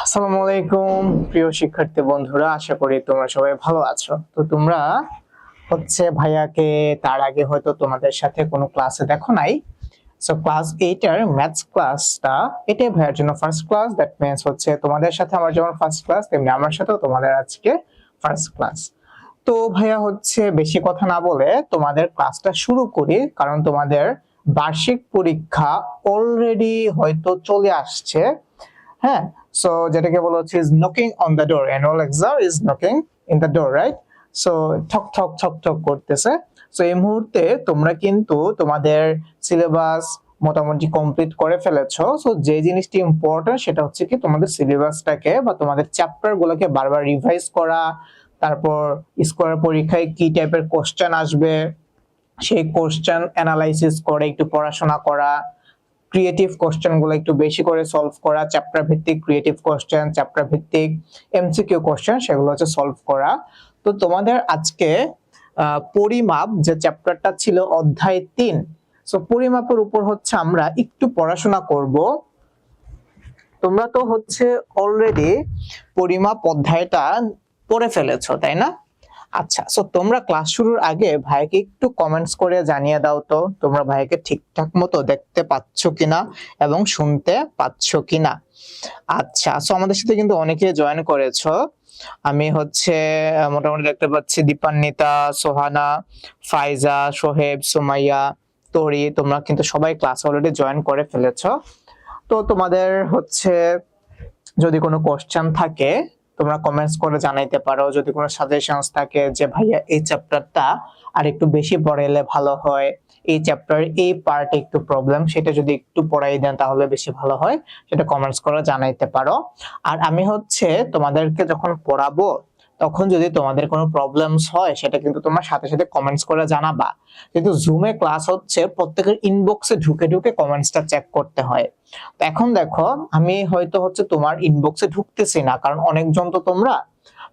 আসসালামু আলাইকুম প্রিয় শিক্ষার্থী বন্ধুরা, আশা করি তোমরা সবাই ভালো আছো। তো তোমরা ভাইয়াকে তার আগে হয়তো তোমাদের সাথে কোনো ক্লাসে দেখো নাই। সো ক্লাস 8 এর ম্যাথস ক্লাসটা এটাই ভাইয়ার জন্য ফার্স্ট ক্লাস। দ্যাট মিন্স তোমাদের সাথে আমার যেমন ফার্স্ট ক্লাস, তেমনি আমার সাথেও তোমাদের আজকে ফার্স্ট ক্লাস। তো ভাইয়া বেশি কথা না বলে তোমাদের ক্লাসটা শুরু করি, কারণ তোমাদের বার্ষিক পরীক্ষা অলরেডি হয়তো চলে আসছে। হ্যাঁ, সো যেটাকে বলা হচ্ছে is knocking on the door, annual exam is knocking in the door, right? So ঠক ঠক ঠক ঠক করতেছে। সো এই মুহূর্তে তোমরা কিন্তু তোমাদের সিলেবাস মোটামুটি কমপ্লিট করে ফেলেছো। সো যে জিনিসটি ইম্পর্টেন্ট সেটা হচ্ছে কি তোমাদের সিলেবাসটাকে বা তোমাদের চ্যাপ্টার গুলোকে বারবার রিভাইজ করা, তারপর স্কোয়ার পরীক্ষায় কি টাইপের কোশ্চেন আসবে সেই কোশ্চেন অ্যানালাইসিস করে একটু পড়াশোনা করা, ক্রিয়েটিভ কোশ্চেন গুলো একটু বেশি করে সলভ করা, চ্যাপ্টার ভিত্তিক ক্রিয়েটিভ কোশ্চেন, চ্যাপ্টার ভিত্তিক এমসিকিউ কোশ্চেন সেগুলো সলভ করা। তো তোমাদের আজকে পরিমাপ যে চ্যাপ্টারটা ছিল অধ্যায় 3, সো পরিমাপের উপর আমরা একটু পড়াশোনা করব। তোমরা তো অলরেডি পরিমাপ অধ্যায়টা পড়ে ফেলেছো, তাই না? আচ্ছা, সো তোমরা ক্লাস শুরুর আগে ভাইকে একটু কমেন্টস করে জানিয়ে দাও তো তোমরা ভাইকে ঠিকঠাক মতো দেখতে পাচ্ছ কিনা এবং শুনতে পাচ্ছ কিনা। আচ্ছা, সো আমাদের সাথে কিন্তু অনেকে জয়েন করেছো। আমি মোটামুটি দেখতে পাচ্ছি দীপান্বিতা, সোহানা, ফাইজা, সোহেব, সুমাইয়া, তরি, তোমরা কিন্তু সবাই ক্লাস অলরেডি জয়েন করে ফেলেছো। তো তোমাদের যদি কোনো কোশ্চেন থাকে তোমরা কমেন্টস করে জানাইতে পারো। যদি কোনো সাজেশনস থাকে যে ভাইয়া এই চ্যাপ্টারটা আর একটু বেশি পড়াইলে ভালো হয়, এই চ্যাপ্টার এই পার্ট একটু প্রবলেম, সেটা যদি একটু পড়াই দেন তাহলে বেশি ভালো হয়, সেটা কমেন্টস করে জানাইতে পারো। আর আমি তোমাদেরকে যখন পড়াবো তখন যদি তোমাদের কোনো প্রবলেমস হয় সেটা কিন্তু তোমরা সাথে সাথে কমেন্টস করে জানাবা। কিন্তু জুমে ক্লাস প্রত্যেকের ইনবক্সে ঢুকে ঢুকে কমেন্টসটা চেক করতে হয়। তো এখন দেখো আমি হয়তো তোমার ইনবক্সে ঢুকতেছি না, কারণ অনেকজন তো তোমরা।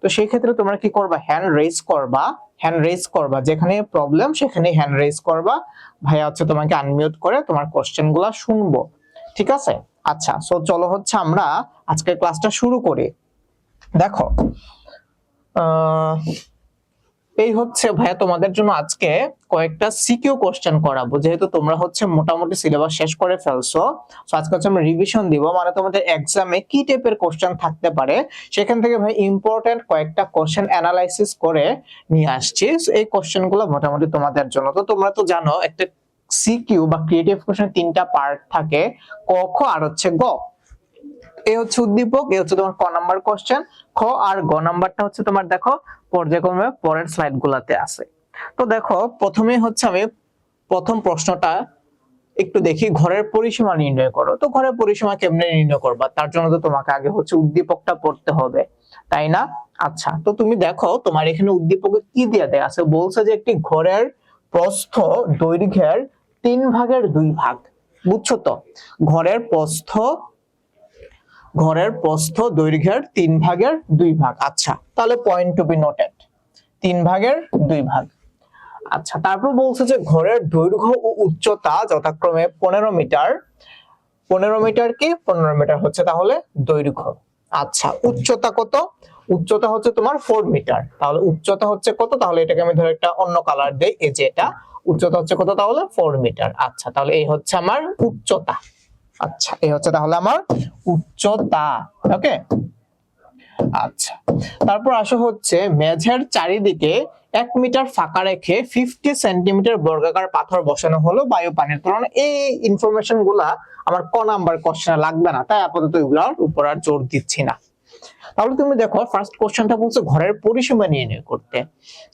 তো সেই ক্ষেত্রে তোমরা কি করবা, হ্যান্ড রেজ করবা, যেখানে প্রবলেম সেখানে হ্যান্ড রেজ করবা। ভাইয়া তোমাকে আনমিউট করে তোমার কোশ্চেন গুলা শুনবো, ঠিক আছে? আচ্ছা, সো চলো আমরা আজকের ক্লাসটা শুরু করি। দেখো এই ভাইয়া তোমাদের জন্য আজকে কয়েকটা সিকিউ কোশ্চেন করাবো, যেহেতু তোমরা মোটামুটি সিলেবাস শেষ করে ফেলছো। সো আজকে আমরা রিভিশন দিব, মানে তোমাদের এক্সামে কি টাইপের কোশ্চেন থাকতে পারে সেখান থেকে ভাই ইম্পর্টেন্ট কয়েকটা কোশ্চেন অ্যানালাইসিস করে নিয়ে আসছি। এই কোশ্চেন গুলো মোটামুটি তোমাদের জন্য। তো তোমরা তো জানো একটা সিকিউ বা ক্রিয়েটিভ কোশ্চেন 3টা পার্ট থাকে, ক, খ আর গ। এই উদ্দীপক, এই তোমার ক নাম্বার কোশ্চেন, খ আর গ নাম্বারটা তোমার দেখো পর্যায়ক্রমে পরের স্লাইড গুলাতে আছে। তো দেখো প্রথমেই আমি প্রথম প্রশ্নটা একটু দেখি, ঘরের পরিসীমা নির্ণয় করো। তো ঘরের পরিসীমা কেমনে নির্ণয় করবা, তার জন্য তো তোমাকে আগে উদ্দীপকটা পড়তে হবে, তাই না? আচ্ছা, তো তুমি দেখো তোমার এখানে উদ্দীপকে কি দিয়ে দেয়া আছে, বলছে যে একটি ঘরের প্রস্থ দৈর্ঘ্যের 3/2 ভাগ। বুঝছো তো? ঘরের প্রস্থ দৈর্ঘ্যের 3/2 ভাগ। আচ্ছা, তাহলে পয়েন্ট টু বি নোটেড, 3/2 ভাগ। আচ্ছা, তারপর বলছে যে ঘরের দৈর্ঘ্য ও উচ্চতা যথাক্রমে 15 মিটার। 15 মিটার কি 15 মিটার তাহলে দৈর্ঘ্য। আচ্ছা, উচ্চতা কত? উচ্চতা তোমার 4 মিটার। তাহলে উচ্চতা কত? তাহলে এটাকে আমি ধরে একটা অন্য কালার দেই, এই যে এটা উচ্চতা কত? তাহলে 4 মিটার। আচ্ছা, তাহলে এই আমার উচ্চতা। আচ্ছা, এই তাহলে আমার উচ্চতা। ওকে, আচ্ছা, তারপর আসো মেঝের চারিদিকে 1 মিটার ফাঁকা রেখে 50 সেন্টিমিটার বর্গাকার পাথর বসানো হলো বায়ু পানির তুলনায়। এই ইনফরমেশন গুলা আমার ক নাম্বার কোশ্চেনে লাগবে না, তাই আপাতত এগুলোর উপর আর জোর দিচ্ছি না। তাহলে তুমি দেখো ফার্স্ট কোশ্চেনটা বলছে ঘরের পরিসীমা নির্ণয় করতে।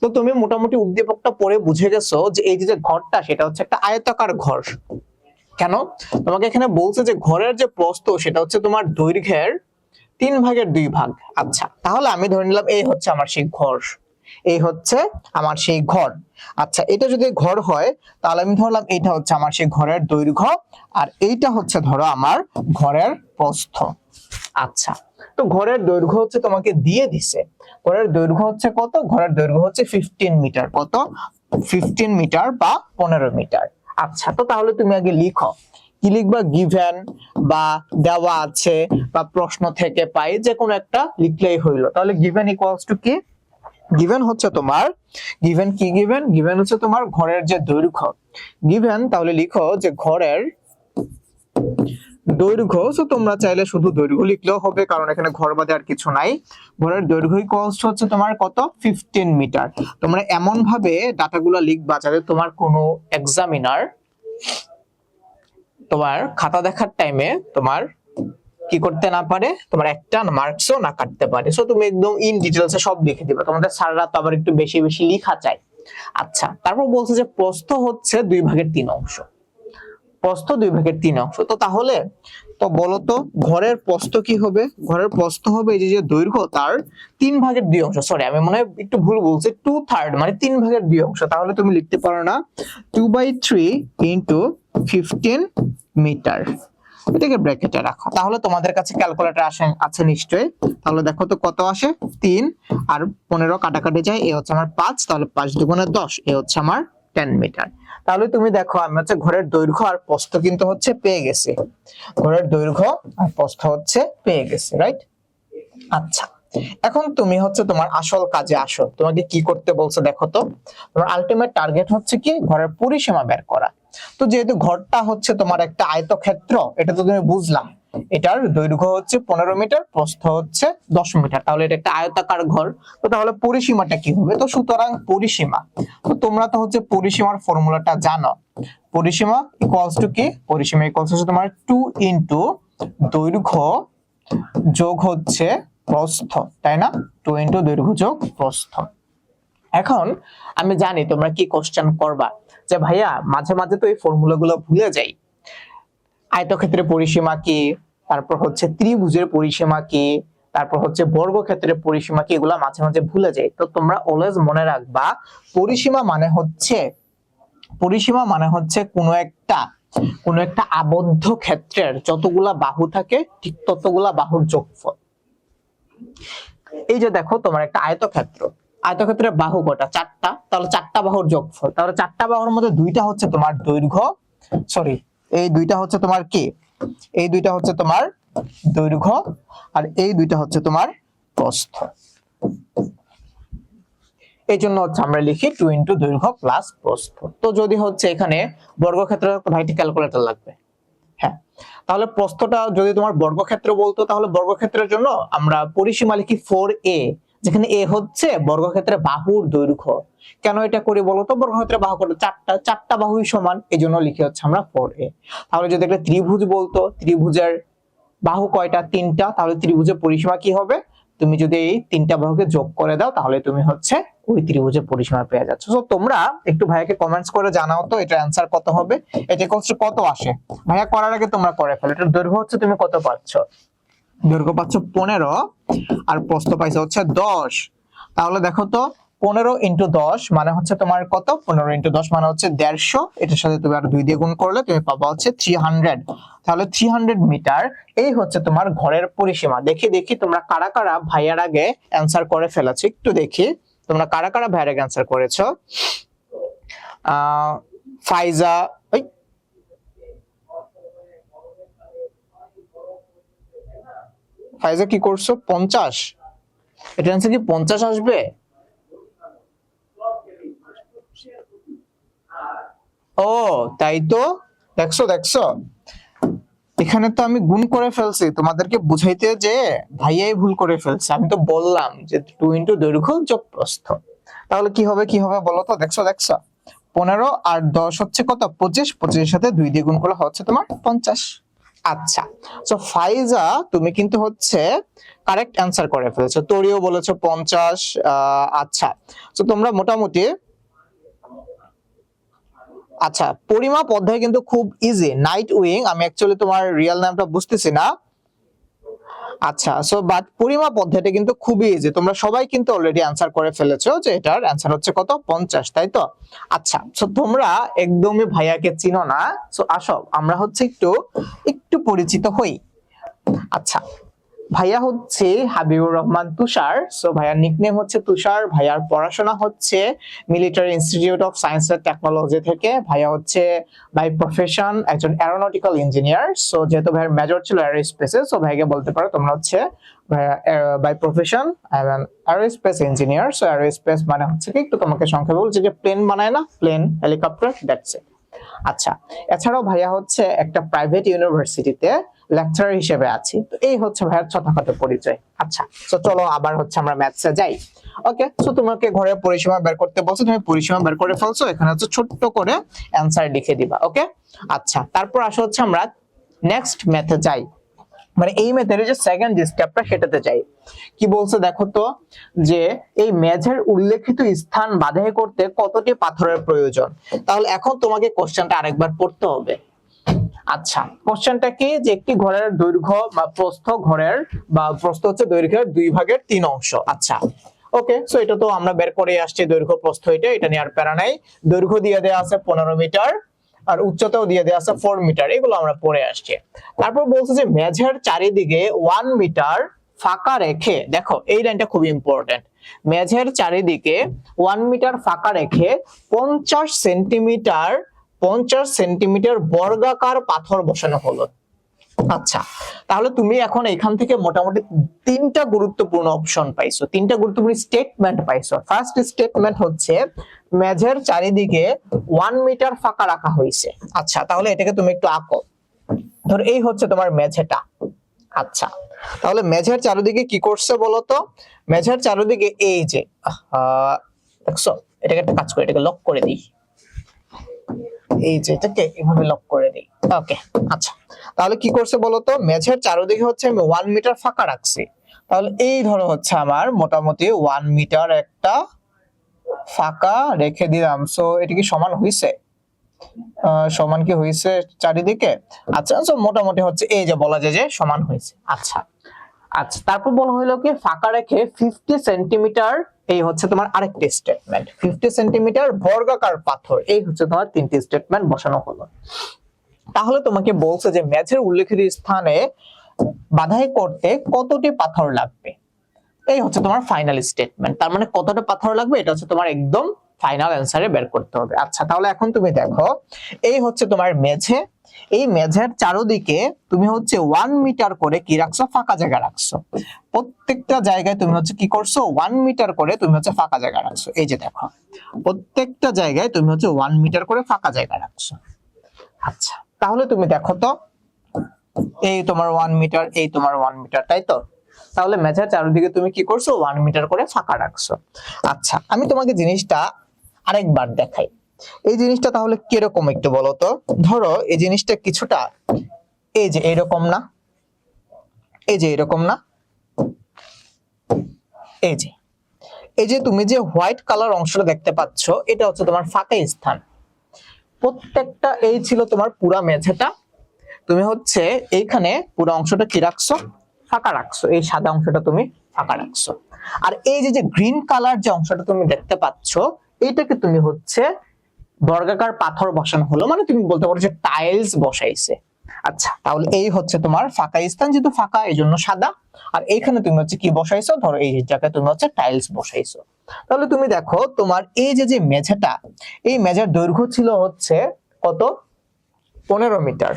তো তুমি মোটামুটি উদ্দীপকটা পড়ে বুঝে গেছো যে এই যে ঘরটা সেটা একটা আয়তাকার ঘর। কেন? তোমাকে এখানে বলছে যে ঘরের যে প্রস্থ সেটা তোমার দৈর্ঘ্যের 3/2 ভাগ। আচ্ছা, তাহলে আমি ধরে নিলাম এই আমার সেই ঘর, এই আমার সেই ঘর। আচ্ছা, এটা যদি ঘর হয় তাহলে আমি ধরলাম এটা আমার সেই ঘরের দৈর্ঘ্য, আর এইটা ধরো আমার ঘরের প্রস্থ। আচ্ছা, তো ঘরের দৈর্ঘ্য তোমাকে দিয়ে দিছে, ঘরের দৈর্ঘ্য কত? ঘরের দৈর্ঘ্য 15 মিটার। কত? 15 মিটার বা 15 মিটার। আচ্ছা, তো তাহলে তুমি আগে লিখো কি লিখবা, গিভেন বা দেওয়া আছে বা প্রশ্ন থেকে পাই, যে কোনো একটা লিখলেই হইলো। তাহলে গিভেন ইকুয়ালস টু কি, গিভেন হচ্ছে তোমার, গিভেন কি, গিভেন গিভেন হচ্ছে তোমার ঘরের যে দৈর্ঘ্য। গিভেন তাহলে লিখো যে ঘরের দৈর্ঘ্য। সো তোমরা চাইলে শুধু দৈর্ঘ্য লিখলেও হবে, কারণ এখানে ঘর বাদে আর কিছু নাই। ঘরের দৈর্ঘ্য ইকুয়ালস হচ্ছে তোমার কত, 15 মিটার। তোমরা এমন ভাবে ডাটাগুলো লিখবা যাতে তোমার কোনো এক্সামিনার তোমার খাতা দেখার টাইমে তোমার কি করতে না পারে, তোমার একটা মার্কসও না কাটতে পারে। সো তুমি একদম ইন ডিটেইলসে সব লিখে দিবে, তোমাদের স্যাররা তো আবার একটু বেশি বেশি লেখা চায়। আচ্ছা, তারপর বলছে যে প্রস্থ হচ্ছে 2/3 অংশ। প্রস্থ 2/3 অংশ। তো তাহলে তো বলো তো ঘরের প্রস্থ কি হবে? ঘরের প্রস্থ হবে এই যে দৈর্ঘ্য তার 3/2 অংশ। সরি, আমি মনে হয় একটু ভুল বলছি, 2/3 মানে 3/2 অংশ। তাহলে তুমি লিখতে পারো না 2/3 ইন্টু 15 মিটার, এটাকে ব্র্যাকেটে রাখো। তাহলে তোমাদের কাছে ক্যালকুলেটর আছে নিশ্চয়ই। তাহলে দেখো তো কত আসে, 3 আর 15 কাটাকাটি যায়, এ হচ্ছে আমার 5, তাহলে 5 দুগুণে 10, এ হচ্ছে আমার 10 মিটার। তাহলে তুমি দেখো আমি হচ্ছে ঘরের দৈর্ঘ্য আর প্রস্থ কিন্তু হচ্ছে পেয়ে গেছি, ঘরের দৈর্ঘ্য আর প্রস্থ হচ্ছে পেয়ে গেছি, রাইট? আচ্ছা, এখন তুমি হচ্ছে তোমার আসল কাজে আসো। তোমাকে কি করতে বলছে দেখো তো, তোমার আলটিমেট টার্গেট হচ্ছে কি, ঘরের পরিসীমা বের করা। তো যেহেতু ঘরটা হচ্ছে তোমার একটা আয়তক্ষেত্র, এটা তো তুমি বুঝলাম, এটার দৈর্ঘ্য হচ্ছে 15 মিটার, প্রস্থ হচ্ছে 10 মিটার, তাহলে এটা একটা আয়তাকার ঘর। তো তাহলে পরিসীমাটা কি হবে? তো সুতরাং পরিসীমা, তো তোমরা তো হচ্ছে পরিসীমার ফর্মুলাটা জানো। পরিসীমা ইকুয়ালস টু কি, পরিসীমা ইকুয়ালস হচ্ছে তোমার 2 ইনটু দৈর্ঘ্য যোগ হচ্ছে প্রস্থ, তাই না? 2 ইনটু দৈর্ঘ্য যোগ প্রস্থ। এখন আমি জানি তোমরা কি কোশ্চেন করবা, যে ভাইয়া মাঝে মাঝে তো এই ফর্মুলাগুলো ভুলে যাই। আয়তক্ষেত্রের পরিসীমা কি, তারপর হচ্ছে ত্রিভুজের পরিসীমা কি, তারপর হচ্ছে বর্গক্ষেত্রের পরিসীমা কি, এগুলা মাঝে মাঝে ভুলে যাই। তো তোমরা অলওয়েজ মনে রাখবা, পরিসীমা মানে হচ্ছে, পরিসীমা মানে হচ্ছে কোনো একটা আবদ্ধ ক্ষেত্রের যতগুলা বাহু থাকে ঠিক ততগুলা বাহুর যোগফল। এই যে দেখো তোমার একটা আয়তক্ষেত্র, আয়তক্ষেত্রের বাহু কটা, 4টা, তাহলে 4টা বাহুর যোগফল। তাহলে 4টা বাহুর মধ্যে 2টা হচ্ছে তোমার দৈর্ঘ্য, সরি এই 2টা হচ্ছে তোমার কি, এই 2টা হচ্ছে তোমার দৈর্ঘ্য আর এই 2টা হচ্ছে তোমার প্রস্থ। এই জন্য হচ্ছে আমরা লিখি 2 ইনটু দৈর্ঘ্য প্লাস প্রস্থ। তো যদি হচ্ছে এখানে বর্গক্ষেত্রের ভাইটি ক্যালকুলেটর লাগবে, হ্যাঁ, তাহলে প্রস্থটা যদি তোমার বর্গক্ষেত্র বলতো, তাহলে বর্গক্ষেত্রের জন্য আমরা পরিসীমা লিখি 4a, যেখানে a হচ্ছে বর্গক্ষেত্রের বাহুর দৈর্ঘ্য। কেন এটা করি বলতো? বর্গক্ষেত্রের বাহু কত, 4টা, 4টা বাহুই সমান, এই জন্য লিখি হচ্ছে আমরা 4a। তাহলে যদি একটা ত্রিভুজ বলতো, ত্রিভুজের বাহু কয়টা, 3টা, তাহলে ত্রিভুজের পরিসীমা কি হবে? তুমি যদি এই 3টা বাহুকে যোগ করে দাও, তাহলে তুমি হচ্ছে ওই ত্রিভুজের পরিসীমা পেয়ে যাচ্ছ। তো তোমরা একটু ভাইয়াকে কমেন্টস করে জানাও তো এটার অ্যান্সার কত হবে, এটা কত আসে। ভাইয়া করার আগে তোমরা করে ফেলো। এটার দৈর্ঘ্য হচ্ছে তুমি কত পাচ্ছ, দৈর্ঘ্য পাচ্ছ 15 আর প্রস্থ পাইছো হচ্ছে 10। তাহলে দেখো তো 15 ইন্টু 10 মানে হচ্ছে তোমার কত, 15 ইন্টু 10 মানে হচ্ছে 150, এটার সাথে তুমি আর 2 দিয়ে গুণ করলে তুমি পাবা হচ্ছে 300। তাহলে 300 মিটার, এই হচ্ছে তোমার ঘরের পরিসীমা। দেখি তোমরা কারা কারা ভাইয়ার আগে অ্যান্সার করে ফেলেছো, একটু দেখি তোমরা কারা কারা ভাইয়ার আগে অ্যান্সার করেছো। ফাইজা, ফাইজা কি করছো, 50? এটা অ্যান্সার কি 50 আসবে? ও তাই তো, দেখছো এখানে তো আমি গুণ করে ফেলছি, তোমাদেরকে বুঝাইতে যে ভাইয়াই ভুল করে ফেলছে। আমি তো বললাম যে 2 ইনটু দৈর্ঘ্য যোগ প্রস্থ। তাহলে কি হবে বলো তো, দেখছো 15 আর 10 হচ্ছে কত, 25, 25 এর সাথে 2 দিয়ে গুণ করলে হচ্ছে তোমার 50। আচ্ছা, সো ফাইজা তুমি কিন্তু হচ্ছে কারেক্ট অ্যান্সার করে ফেলেছো। তোরিও বলেছো 50। আচ্ছা, তো তোমরা মোটামুটি, আচ্ছা পরিমাপ অধ্যায় কিন্তু খুব ইজি। নাইট উইং, আমি অ্যাকচুয়ালি তোমার রিয়েল নামটা বুঝতেছি না। আচ্ছা, সো বাট পরিমাপ অধ্যায়টা কিন্তু খুবই ইজি, তোমরা সবাই কিন্তু অলরেডি অ্যান্সার করে ফেলেছো যে এটার অ্যান্সার হচ্ছে কত, 50, তাই তো? আচ্ছা, সো তোমরা একদমই ভাইয়াকে চিনো না, সো আসো আমরা হচ্ছে একটু পরিচিত হই। আচ্ছা, ভাইয়া হচ্ছে হাবিবুর রহমান তুষার। সো ভাইয়ার নিকনেম হচ্ছে তুষার। ভাইয়ার পড়াশোনা হচ্ছে military institute of science and technology থেকে। ভাইয়া হচ্ছে বাই প্রফেশন একজন অ্যারোনটিক্যাল ইঞ্জিনিয়ার। সো যেহেতু ভাইয়ের মেজর ছিল এরোস্পেসে, সো ভাইকে বলতে পারো তোমরা হচ্ছে by profession aerospace engineer. So aerospace মানে হচ্ছে কি, একটু তোমাকে সংক্ষেপে বলছি যে প্লেন বানায় না, প্লেন, হেলিকপ্টার, দ্যাটস ইট। আচ্ছা, এছাড়াও ভাইয়া হচ্ছে একটা প্রাইভেট ইউনিভার্সিটিতে লেকচারার হিসেবে আছি। তো এই হচ্ছে ভাইয়ার ছোটখাটো পরিচয়। আচ্ছা, তো চলো আবার হচ্ছে আমরা ম্যাথসে যাই। ওকে, সো তোমাকে ঘরে পরিসীমা বের করতে বলছো, তুমি পরিসীমা বের করে ফেলছো, এখানে হচ্ছে ছোট্ট করে অ্যানসার লিখে দিবা। ওকে, আচ্ছা, তারপর আসো হচ্ছে আমরা নেক্সট ম্যাথে যাই, মানে এই মেথডের যে সেকেন্ড স্টেপটা সেটাতে যাই। কি বলছে দেখো তো, যে এই মেঝের উল্লেখিত স্থান বাধাই করতে কতটি পাথরের প্রয়োজন। তাহলে এখন তোমাকে কোশ্চেনটা আরেকবার পড়তে হবে। আচ্ছা, কোশ্চেনটা কি, যে একটি ঘরের দৈর্ঘ্য বা প্রস্থ, ঘরের বা প্রস্থ হচ্ছে দৈর্ঘ্যের 2/3 অংশ। আচ্ছা, ওকে, সো এটা তো আমরা বের করে আসছি, দৈর্ঘ্য প্রস্থ এটা নিয়ে আর প্যারা নাই। দৈর্ঘ্য দিয়ে দেওয়া আছে 15 মিটার, আর উচ্চতাও দিয়ে দেওয়া আছে 4 মিটার, এগুলো আমরা পড়ে আসছি। তারপর বলছে যে মেঝের চারিদিকে 1 মিটার ফাঁকা রেখে, দেখো এই লাইনটা খুব ইম্পর্টেন্ট, মেঝের চারিদিকে 1 মিটার ফাঁকা রেখে 50 সেন্টিমিটার বর্গাকার পাথর বসানো হলো। আচ্ছা, তাহলে তুমি এখন এখান থেকে মোটামুটি 3টা গুরুত্বপূর্ণ অপশন পাইছো, 3টা গুরুত্বপূর্ণ স্টেটমেন্ট পাইছো। ফার্স্ট স্টেটমেন্ট হচ্ছে মেঝের চারিদিকে 1 মিটার ফাঁকা রাখা হয়েছে। আচ্ছা, তাহলে এটাকে তুমি একটু আঁকো। ধর এই হচ্ছে তোমার মেঝেটা। আচ্ছা, তাহলে মেঝের চারিদিকে কি করছে বলতো, মেঝের চারিদিকে এই যে দেখছো, এটাকে একটা কাজ করে এটাকে লক করে দিই, এই যে এটাকে এভাবে লক করে দিই। ওকে, আচ্ছা, তাহলে কি করছে বলতো, মেঝের চারিদিকে হচ্ছে আমি 1 মিটার ফাঁকা রাখছি। তাহলে এই ধরো হচ্ছে আমার মোটামুটি 1 মিটার একটা ফাঁকা রেখে দিলাম। সো এটা কি সমান হইছে, সমান কি হইছে চারিদিকে? আচ্ছা, সো মোটামুটি হচ্ছে এই যে বলা যায় যে সমান হয়েছে। আচ্ছা আচ্ছা, তারপর বলা হলো কি ফাঁকা রেখে 50 সেন্টিমিটার, এই হচ্ছে তোমার আরেকটি স্টেটমেন্ট, 50 সেন্টিমিটার বর্গাকার পাথর, এই হচ্ছে তোমার 3টি স্টেটমেন্ট বসানো হলো। তাহলে তোমাকে বলছে যে মেঝের উল্লেখিত স্থানে বাধাই করতে কতটি পাথর লাগবে, এই হচ্ছে তোমার ফাইনাল স্টেটমেন্ট। তার মানে কতটা পাথর লাগবে এটা হচ্ছে তোমার একদম ফাইনাল অ্যানসারে বের করতে হবে। আচ্ছা, তাহলে এখন তুমি দেখো, এই হচ্ছে তোমার মেঝে, এই মেঝের চারদিকে তুমি হচ্ছে 1 মিটার করে কি রাখছো, ফাঁকা জায়গা রাখছো। প্রত্যেকটা জায়গায় তুমি হচ্ছে কি করছো, 1 মিটার করে তুমি হচ্ছে ফাঁকা জায়গা রাখছো। এই যে দেখো, প্রত্যেকটা জায়গায় তুমি হচ্ছে 1 মিটার করে ফাঁকা জায়গা রাখছো। আচ্ছা, তাহলে তুমি দেখো তো, এই তোমার 1 মিটার, এই তোমার 1 মিটার, তাই তো? তাহলে মেঝের চারিদিকে তুমি কি করছো, 1 মিটার করে ফাঁকা রাখছো। আচ্ছা, আমি তোমাকে জিনিসটা আরেকবার দেখাই। এই জিনিসটা তাহলে কিরকম একটু বলো তো। ধরো এই জিনিসটা কিছুটা এই যে এরকম না, এই যে এরকম না, এই যে এই যে তুমি যে হোয়াইট কালার অংশটা দেখতে পাচ্ছ, এটা হচ্ছে তোমার ফাঁকা স্থান। প্রত্যেকটা এই ছিল তোমার পুরা মেঝেটা, তুমি হচ্ছে এইখানে পুরো অংশটা কি রাখছো, ফাঁকা রাখছো, এই সাদা অংশটা তুমি ফাঁকা রাখছো। আর এই যে গ্রিন কালার যে অংশটা তুমি দেখতে পাচ্ছ, এইটাকে তুমি হচ্ছে বর্গাকার পাথর বসানো হলো, মানে তুমি বলতে পারো যে টাইলস বসাইছে। আচ্ছা, তাহলে এই হচ্ছে তোমার ফাঁকা স্থান, যেহেতু ফাঁকা এই জন্য সাদা। আর এইখানে তুমি হচ্ছে কি বসাইছো, ধরো এই জায়গায় তুমি হচ্ছে টাইলস বসাইছো। তাহলে তুমি দেখো তোমার এই যে মেঝেটা, এই মেঝের দৈর্ঘ্য ছিল হচ্ছে কত, 15 মিটার।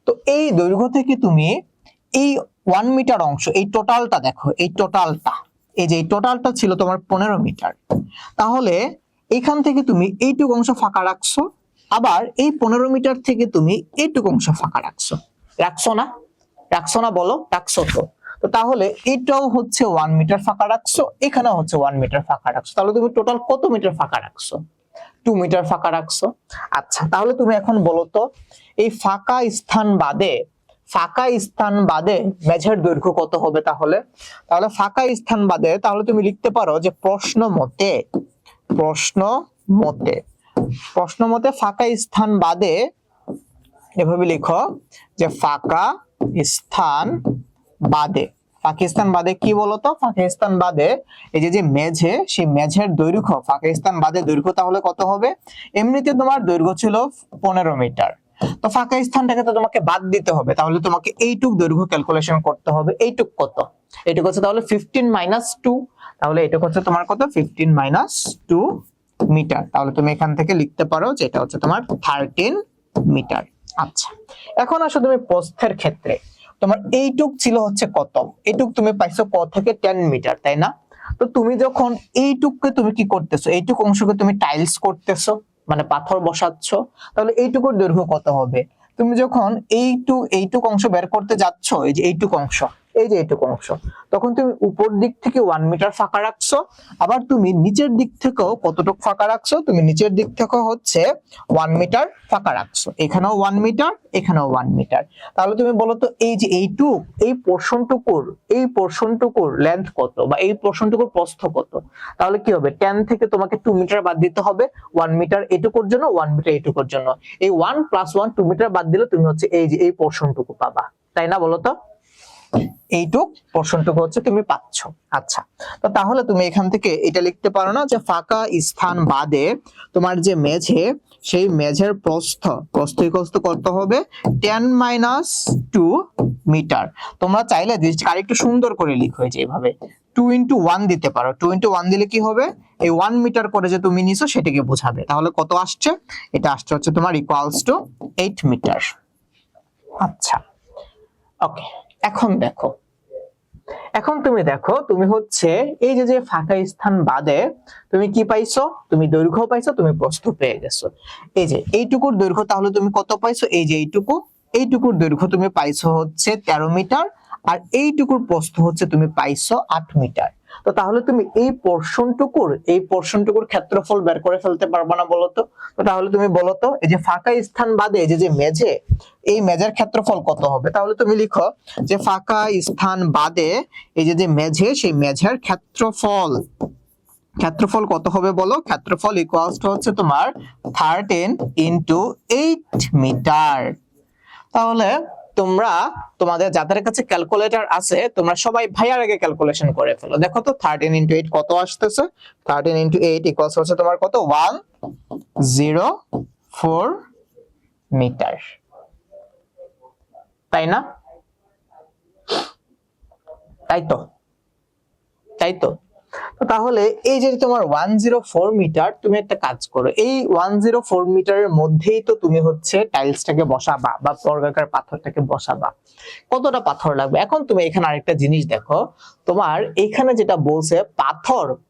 তো এই দৈর্ঘ্য থেকে তুমি এই 1 মিটার অংশ, এই টোটালটা দেখো, এই টোটালটা, এই যে এই টোটালটা ছিল তোমার 15 মিটার। তাহলে এখান থেকে তুমি এইটুকু অংশ ফাঁকা রাখছো, আবার এই 15 মিটার থেকে তুমি এইটুকু অংশ ফাঁকা রাখছো, রাখছো না? রাখছো না বলো, রাখছো তো। তো তাহলে এটাও হচ্ছে 1 মিটার ফাঁকা রাখছো, এখানেও হচ্ছে 1 মিটার ফাঁকা রাখছো। তাহলে তুমি টোটাল কত মিটার ফাঁকা রাখছো, 2 মিটার ফাঁকা রাখছো। আচ্ছা, তাহলে তুমি এখন বলো তো, এই ফাঁকা স্থান বাদে মেঝের দৈর্ঘ্য কত হবে? তাহলে ফাঁকা স্থান বাদে, তাহলে তুমি লিখতে পারো যে প্রশ্ন মতে ফাঁকা স্থান বাদে, এভাবে লিখো যে ফাঁকা স্থান বাদে কি বলতো, পাকিস্তান বাদে এই যে মেঝে, সেই মেঝের দৈর্ঘ্য, পাকিস্তান বাদে দৈর্ঘ্য তাহলে কত হবে? এমনিতে তোমার দৈর্ঘ্য ছিল 15 মিটার, তো ফাঁকা স্থানটাকে তো তোমাকে বাদ দিতে হবে, তাহলে তোমাকে এইটুক দৈর্ঘ্য ক্যালকুলেশন করতে হবে। এইটুক কত? এইটুক হচ্ছে তাহলে 15 - 2, তাহলে এটা হচ্ছে তোমার কত? 15 - 2 মিটার। তাহলে তুমি এখান থেকে লিখতে পারো যে এটা হচ্ছে তোমার 13 মিটার। আচ্ছা, এখন আসো তুমি প্রস্থের ক্ষেত্রে, তোমার এইটুক ছিল হচ্ছে কত? এইটুক তুমি পাইছো ক থেকে 10 মিটার, তাই না? তো তুমি যখন এইটুককে তুমি কি করতেছো, এইটুক অংশকে তুমি টাইলস করতেছো, মানে পাথর বসাচ্ছ, তাহলে এইটুকুর দৈর্ঘ্য কত হবে? তুমি যখন এইটুক অংশ বের করতে যাচ্ছ, এই যে এইটুক অংশ, এই যে এইটুক অংশ, তখন তুমি উপর দিক থেকে 1 মিটার ফাঁকা রাখছো, আবার তুমি নিচের দিক থেকেও কতটুকু ফাঁকা রাখছো? তুমি নিচের দিক থেকেও হচ্ছে 1 মিটার ফাঁকা রাখছো, এখানেও 1 মিটার, এখানেও 1 মিটার। তাহলে তুমি বলো তো এই যে এইটুক, এই পোরশনটুকুর লেন্থ কত, বা এই পোরশনটুকুর প্রস্থ কত? তাহলে কি হবে? 10 থেকে তোমাকে 2 মিটার বাদ দিতে হবে, 1 মিটার এটুকুর জন্য, 1 মিটার এটুকুর জন্য। এই 1 + 1 2 মিটার বাদ দিলে তুমি হচ্ছে এই যে এই পোরশনটুকু পাবা, তাই না? বলো তো এইটুক পোরশনটুকু হচ্ছে তুমি পাচ্ছ। আচ্ছা, তো তাহলে তুমি এখান থেকে এটা লিখতে পারো না যে ফাঁকা স্থান বাদে তোমার যে মেঝে, সেই মেঝের প্রস্থ কত হবে? 10 - 2 মিটার। তোমরা চাইলে জিনিসটা আরেকটু সুন্দর করে লিখো, যে এইভাবে 2 × 1 দিতে পারো। 2 × 1 দিলে কি হবে? এই 1 মিটার করে যে তুমি নিছো সেটাকে বোঝাবে। তাহলে কত আসছে? এটা আসছে হচ্ছে তোমার ইকুয়ালস টু 8 মিটার। আচ্ছা, ওকে। এখন তুমি দেখো, তুমি হচ্ছে এই যে ফাঁকা স্থান বাদে তুমি কি পাইছো? তুমি দৈর্ঘ্য পাইছো, তুমি প্রস্থ পেয়ে গেছো। এই যে এইটুকুর দৈর্ঘ্য তাহলে তুমি কত পাইছো? এই যে এইটুকুর দৈর্ঘ্য তুমি পাইছো হচ্ছে 13 মিটার, আর এইটুকুর প্রস্থ হচ্ছে তুমি পাইছো 8 মিটার। তো তাহলে তুমি এই পোরশনটুকুর ক্ষেত্রফল বের করে ফেলতে পারবে না বলো তো? তো তাহলে তুমি বলো তো, এই যে ফাঁকা স্থান বাদে এই যে মেঝে, এই মেঝের ক্ষেত্রফল কত হবে? তাহলে তুমি লিখো যে ফাঁকা স্থান বাদে এই যে মেঝে, সেই মেঝের ক্ষেত্রফল কত হবে বলো? ক্ষেত্রফল ইকুয়ালস টু হচ্ছে তোমার 13 × 8 মিটার। তাহলে তোমাদের যাদের কাছে ক্যালকুলেটর আছে, তোমরা সবাই ভাইয়ার আগে ক্যালকুলেশন করে ফেলো। দেখো তো 13 × 8 কত আসতেছে? 13 × 8 ইকুয়ালস হচ্ছে তোমার কত? 104 মিটার, তাই না? তাই তো তাহলে এই যে তোমার 104 মিটার, তুমি একটা কাজ করো, এই 104 মিটারের মধ্যেই তো তুমি হচ্ছে টাইলসটাকে বসাবা বা বর্গাকার পাথরটাকে বসাবা। কতটা পাথর লাগবে? এখন তুমি এখানে আরেকটা জিনিস দেখো, তোমার এখানে যেটা বলছে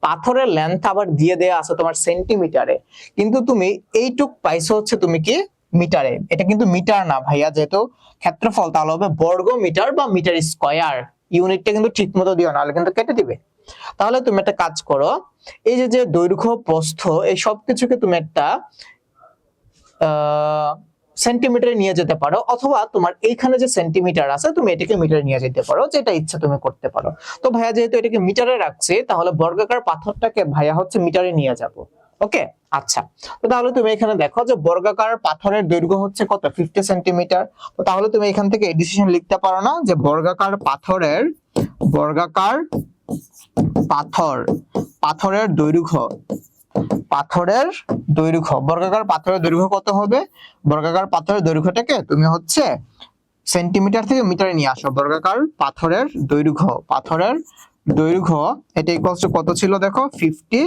পাথরের লেন্থ আবার দিয়ে দেয়া আছে তোমার সেন্টিমিটারে, কিন্তু তুমি এইটুক পাইছো হচ্ছে তুমি কি মিটারে। এটা কিন্তু মিটার না ভাইয়া, যেহেতু ক্ষেত্রফল, তাহলে হবে বর্গ মিটার বা মিটার স্কয়ার। ইউনিটটা কিন্তু ঠিক মতো দিও, নাহলে কিন্তু কেটে দিবে। তাহলে তুমি একটা কাজ করো, এই যে দৈর্ঘ্য প্রস্থ এই সবকিছুকে তুমি একটা সেন্টিমিটারে নিয়ে যেতে পারো, অথবা তোমার এইখানে যে সেন্টিমিটার আছে তুমি এটাকে মিটারে নিয়ে যেতে পারো, যেটা ইচ্ছা তুমি করতে পারো। তো ভাইয়া যেহেতু এটাকে মিটারে রাখছে, তাহলে বর্গাকার পাথরটাকে ভাইয়া হচ্ছে মিটারে নিয়ে যাব। ওকে, আচ্ছা। তো তাহলে তুমি এখানে দেখো যে বর্গাকার পাথরের দৈর্ঘ্য হচ্ছে কত? 50 সেন্টিমিটার। তো তাহলে তুমি এখান থেকে ডিসিশন লিখতে পারো না যে বর্গাকার পাথরের দৈর্ঘ্য, বর্গাকার পাথরের দৈর্ঘ্য কত হবে? বর্গাকার পাথরের দৈর্ঘ্যটাকে তুমি হচ্ছে সেন্টিমিটার থেকে মিটারে নিয়ে আসো। বর্গাকার পাথরের দৈর্ঘ্য এটা ইকুয়ালস টু কত ছিল দেখো? 50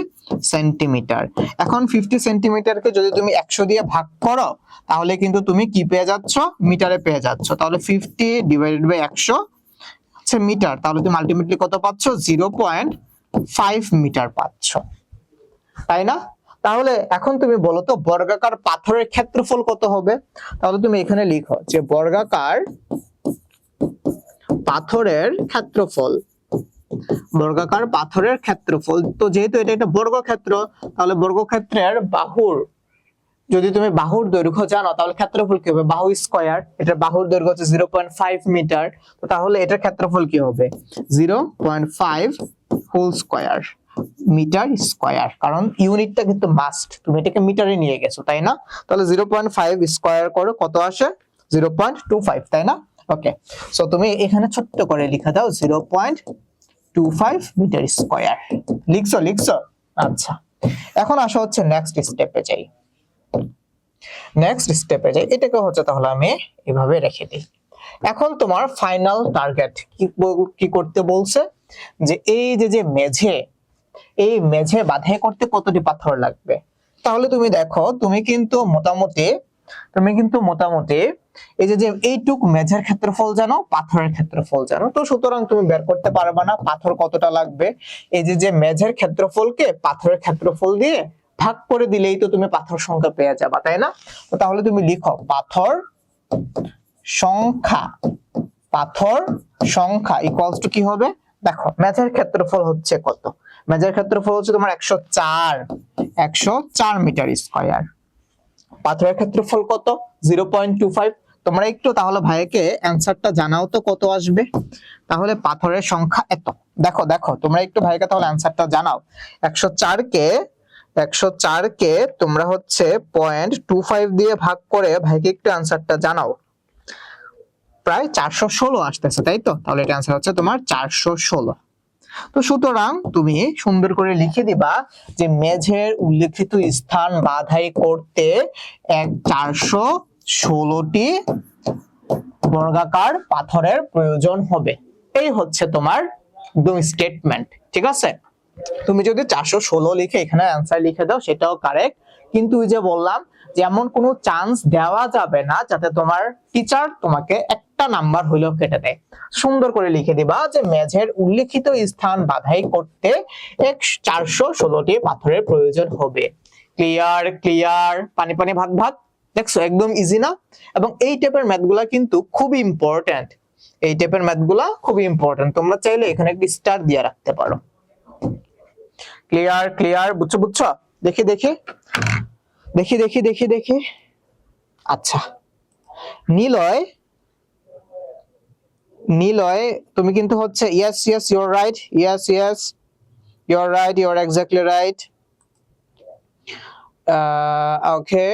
সেন্টিমিটার। এখন 50 সেন্টিমিটারকে যদি তুমি 100 দিয়ে ভাগ করো, তাহলে কিন্তু তুমি কি পেয়ে যাচ্ছ? মিটারে পেয়ে যাচ্ছ। তাহলে 50 / 100 হচ্ছে মিটার, তাহলে তুমি আলটিমেটলি কত পাচ্ছ? 0.5 মিটার পাচ্ছ, তাই না? তাহলে এখন তুমি বলো তো বর্গাকার পাথরের ক্ষেত্রফল কত হবে? তাহলে তুমি এখানে লিখো যে বর্গাকার পাথরের ক্ষেত্রফল, তো যেহেতু এটা একটা বর্গক্ষেত্র, তাহলে বর্গক্ষেত্রের বাহুর, যদি তুমি বাহুর দৈর্ঘ্য জানো তাহলে ক্ষেত্রফল কি হবে? বাহু স্কয়ার, এটার বাহুর দৈর্ঘ্য হচ্ছে 0.5 মিটার, তো তাহলে এটার ক্ষেত্রফল কি হবে? 0.5 হোল স্কয়ার মিটার স্কয়ার, কারণ ইউনিটটা কিন্তু মাস্ট, তুমি এটাকে মিটারে নিয়ে গেছো, তাই না? তাহলে 0.5 স্কয়ার করো, কত আসে? 0.25, তাই না? ওকে, সো তুমি এখানে ছোট্ট করে লিখে দাও 0.25 মিটার স্কয়ার। লিখছো? আচ্ছা, এখন আসা হচ্ছে নেক্সট স্টেপে যাই। নেক্সট স্টেপে যাই, এটাকে হচ্ছে তাহলে আমি এভাবে রেখে দিই। এখন তোমার ফাইনাল টার্গেট কি করতে বলছে, যে এই যে মেঝে, এই মেঝে বাঁধাই করতে কতটি পাথর লাগবে। তাহলে তুমি দেখো, তুমি কিন্তু মোটামুটি এই যে এইটুক মেঝের ক্ষেত্রফল জানো, পাথরের ক্ষেত্রফল জানো, তো সুতরাং তুমি বের করতে পারবে না পাথর কতটা লাগবে। এই যে মেঝের ক্ষেত্রফলকে পাথরের ক্ষেত্রফল দিয়ে ভাগ করে দিলেই তো তুমি পাথর সংখ্যা পেয়ে যাবা, তাই না? তো তাহলে তুমি লিখো পাথর সংখ্যা, পাথর সংখ্যা ইকুয়ালস টু কি হবে, দেখো মেঝের ক্ষেত্রফল হচ্ছে কত, মেঝের ক্ষেত্রফল হচ্ছে তোমার 104 মিটার স্কয়ার, পাথরের ক্ষেত্রফল কত 0.25। তোমরা একটু তাহলে ভাইকে অ্যানসারটা জানাও তো কত আসবে। তাহলে পাথরের সংখ্যা এত, দেখো দেখো তোমরা একটু ভাইকে তাহলে অ্যানসারটা জানাও। 104 কে তোমরা হচ্ছে 0.25 দিয়ে ভাগ করে ভাইকে একটু অ্যানসারটা জানাও। প্রায় 416 আসতেছে, তাই তো? তাহলে এটা অ্যানসার হচ্ছে তোমার 416। তো সুতরাং তুমি সুন্দর করে লিখে দিবা যে মেঝের উল্লেখিত স্থান বাধাই করতে 416টি বর্গাকার পাথরের প্রয়োজন হবে। এই হচ্ছে তোমার একদম স্টেটমেন্ট, ঠিক আছে? তুমি যদি 416 লিখে এখানে অ্যান্সার লিখে দাও সেটাও কারেক্ট, কিন্তু ওই যে বললাম যে এমন কোনো চান্স দেওয়া যাবে না যাতে তোমার টিচার তোমাকে একটা নাম্বার হইলেও কেটে দেয়। সুন্দর করে লিখে দিবা যে মেঝের উল্লেখিত স্থান বাধাই করতে 416টি পাথরের প্রয়োজন হবে। ক্লিয়ার ক্লিয়ার, পানি পানি ভাগ ভাগ। দেখছো একদম ইজি না? এবং এই টাইপের ম্যাথগুলা কিন্তু খুবই ইম্পর্টেন্ট, এই টাইপের ম্যাথগুলা খুবই ইম্পর্টেন্ট। তোমরা চাইলে এখানে একটা স্টার দিয়ে রাখতে পারো। ক্লিয়ার ক্লিয়ার, বুঝছো বুঝছো? দেখি দেখি দেখি দেখি দেখি দেখি আচ্ছা, নিলয় নিলয় তুমি কিন্তু হচ্ছে yes yes you are right, yes yes you are right, you are exactly right. Okay,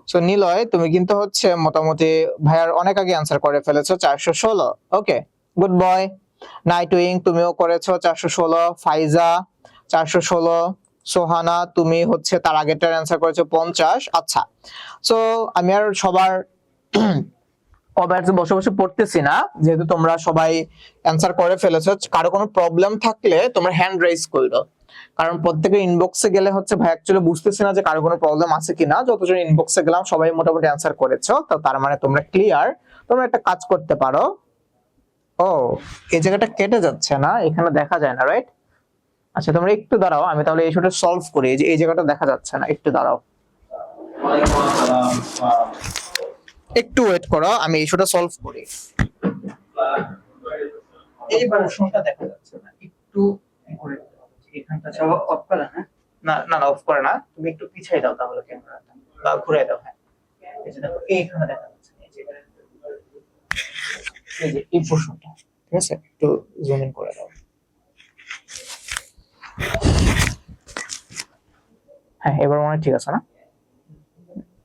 so Niloy তুমি কিন্তু হচ্ছে মোটামুটি ভাইয়ার অনেক আগে অ্যান্সার করে ফেলেছো 416। ওকে, গুড বয়। নাইট উইং তুমিও করেছো 416, ফাইজা 416, সোহানা তুমি হচ্ছে তার আগেরটার অ্যান্সার করেছো 50। আচ্ছা, সো আমি আর সবার বসে বসে পড়তেছি না, যেহেতু তোমরা সবাই অ্যান্সার করে ফেলেছো। কারো কোনো প্রবলেম থাকলে তোমরা হ্যান্ড রাইজ করো, কারণ প্রত্যেকের ইনবক্সে গেলে হচ্ছে ভাই অ্যাকচুয়ালি বুঝতেছি না যে কারো কোনো প্রবলেম আছে কিনা। যতজন ইনবক্সে গেলাম সবাই মোটামুটি অ্যান্সার করেছো, তো তার মানে তোমরা ক্লিয়ার। তোমরা একটা কাজ করতে পারো, ও এই জায়গাটা কেটে যাচ্ছে না, এখানে দেখা যায় না, রাইট? আচ্ছা তোমরা একটু দাঁড়াও, আমি তাহলে এই ইস্যুটা সলভ করি। এই যে এই জায়গাটা দেখা যাচ্ছে না, একটু দাঁড়াও, একটু ওয়েট করো, আমি ইস্যুটা সলভ করি। এই পোরশনটা দেখা যাচ্ছে না, একটু করে এখানটা অফ করা। হ্যাঁ, না না না অফ করে না, তুমি একটু পিছাই দাও তাহলে ক্যামেরাটা, বা ঘুরে দাও। হ্যাঁ, এই যে দেখো এইখানে দেখা যাচ্ছে, এই যে এই পোরশনটা, ঠিক আছে? একটু জুম ইন করে দাও। হ্যাঁ, এবার মনে হয় ঠিক আছে না?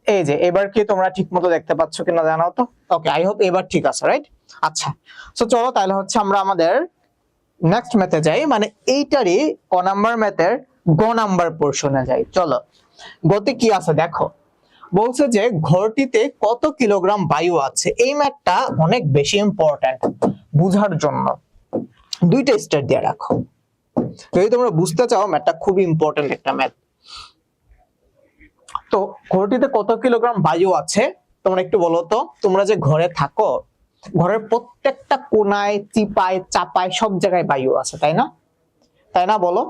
এই যে এবার কি তোমরা ঠিকমতো দেখতে পাচ্ছ কিনা জানাও তো। ওকে, আই হোপ এবার ঠিক আছে, রাইট? আচ্ছা, সো চলো তাহলে হচ্ছে আমরা আমাদের নেক্সট ম্যাথে যাই, মানে এইটারই ক নাম্বার ম্যাথের গ নাম্বার পোরশনে যাই। চলো, গতে কি আছে দেখো। বলছে যে ঘরটিতে কত কিলোগ্রাম বায়ু আছে। এই ম্যাথটা অনেক বেশি ইম্পর্টেন্ট বুঝার জন্য, দুইটা স্টার দিয়ে রাখো যদি তোমরা বুঝতে চাও। ম্যাথটা খুবই ইম্পর্টেন্ট একটা ম্যাথ। তো ঘরটিতে কত কিলোগ্রাম বায়ু আছে তোমরা একটু বলো তো। তোমরা যে ঘরে থাকো, ঘরের প্রত্যেকটা কোনায়, চিপায়, চাপায় সব জায়গায় বায়ু আছে, তাই না? তাই না বলো?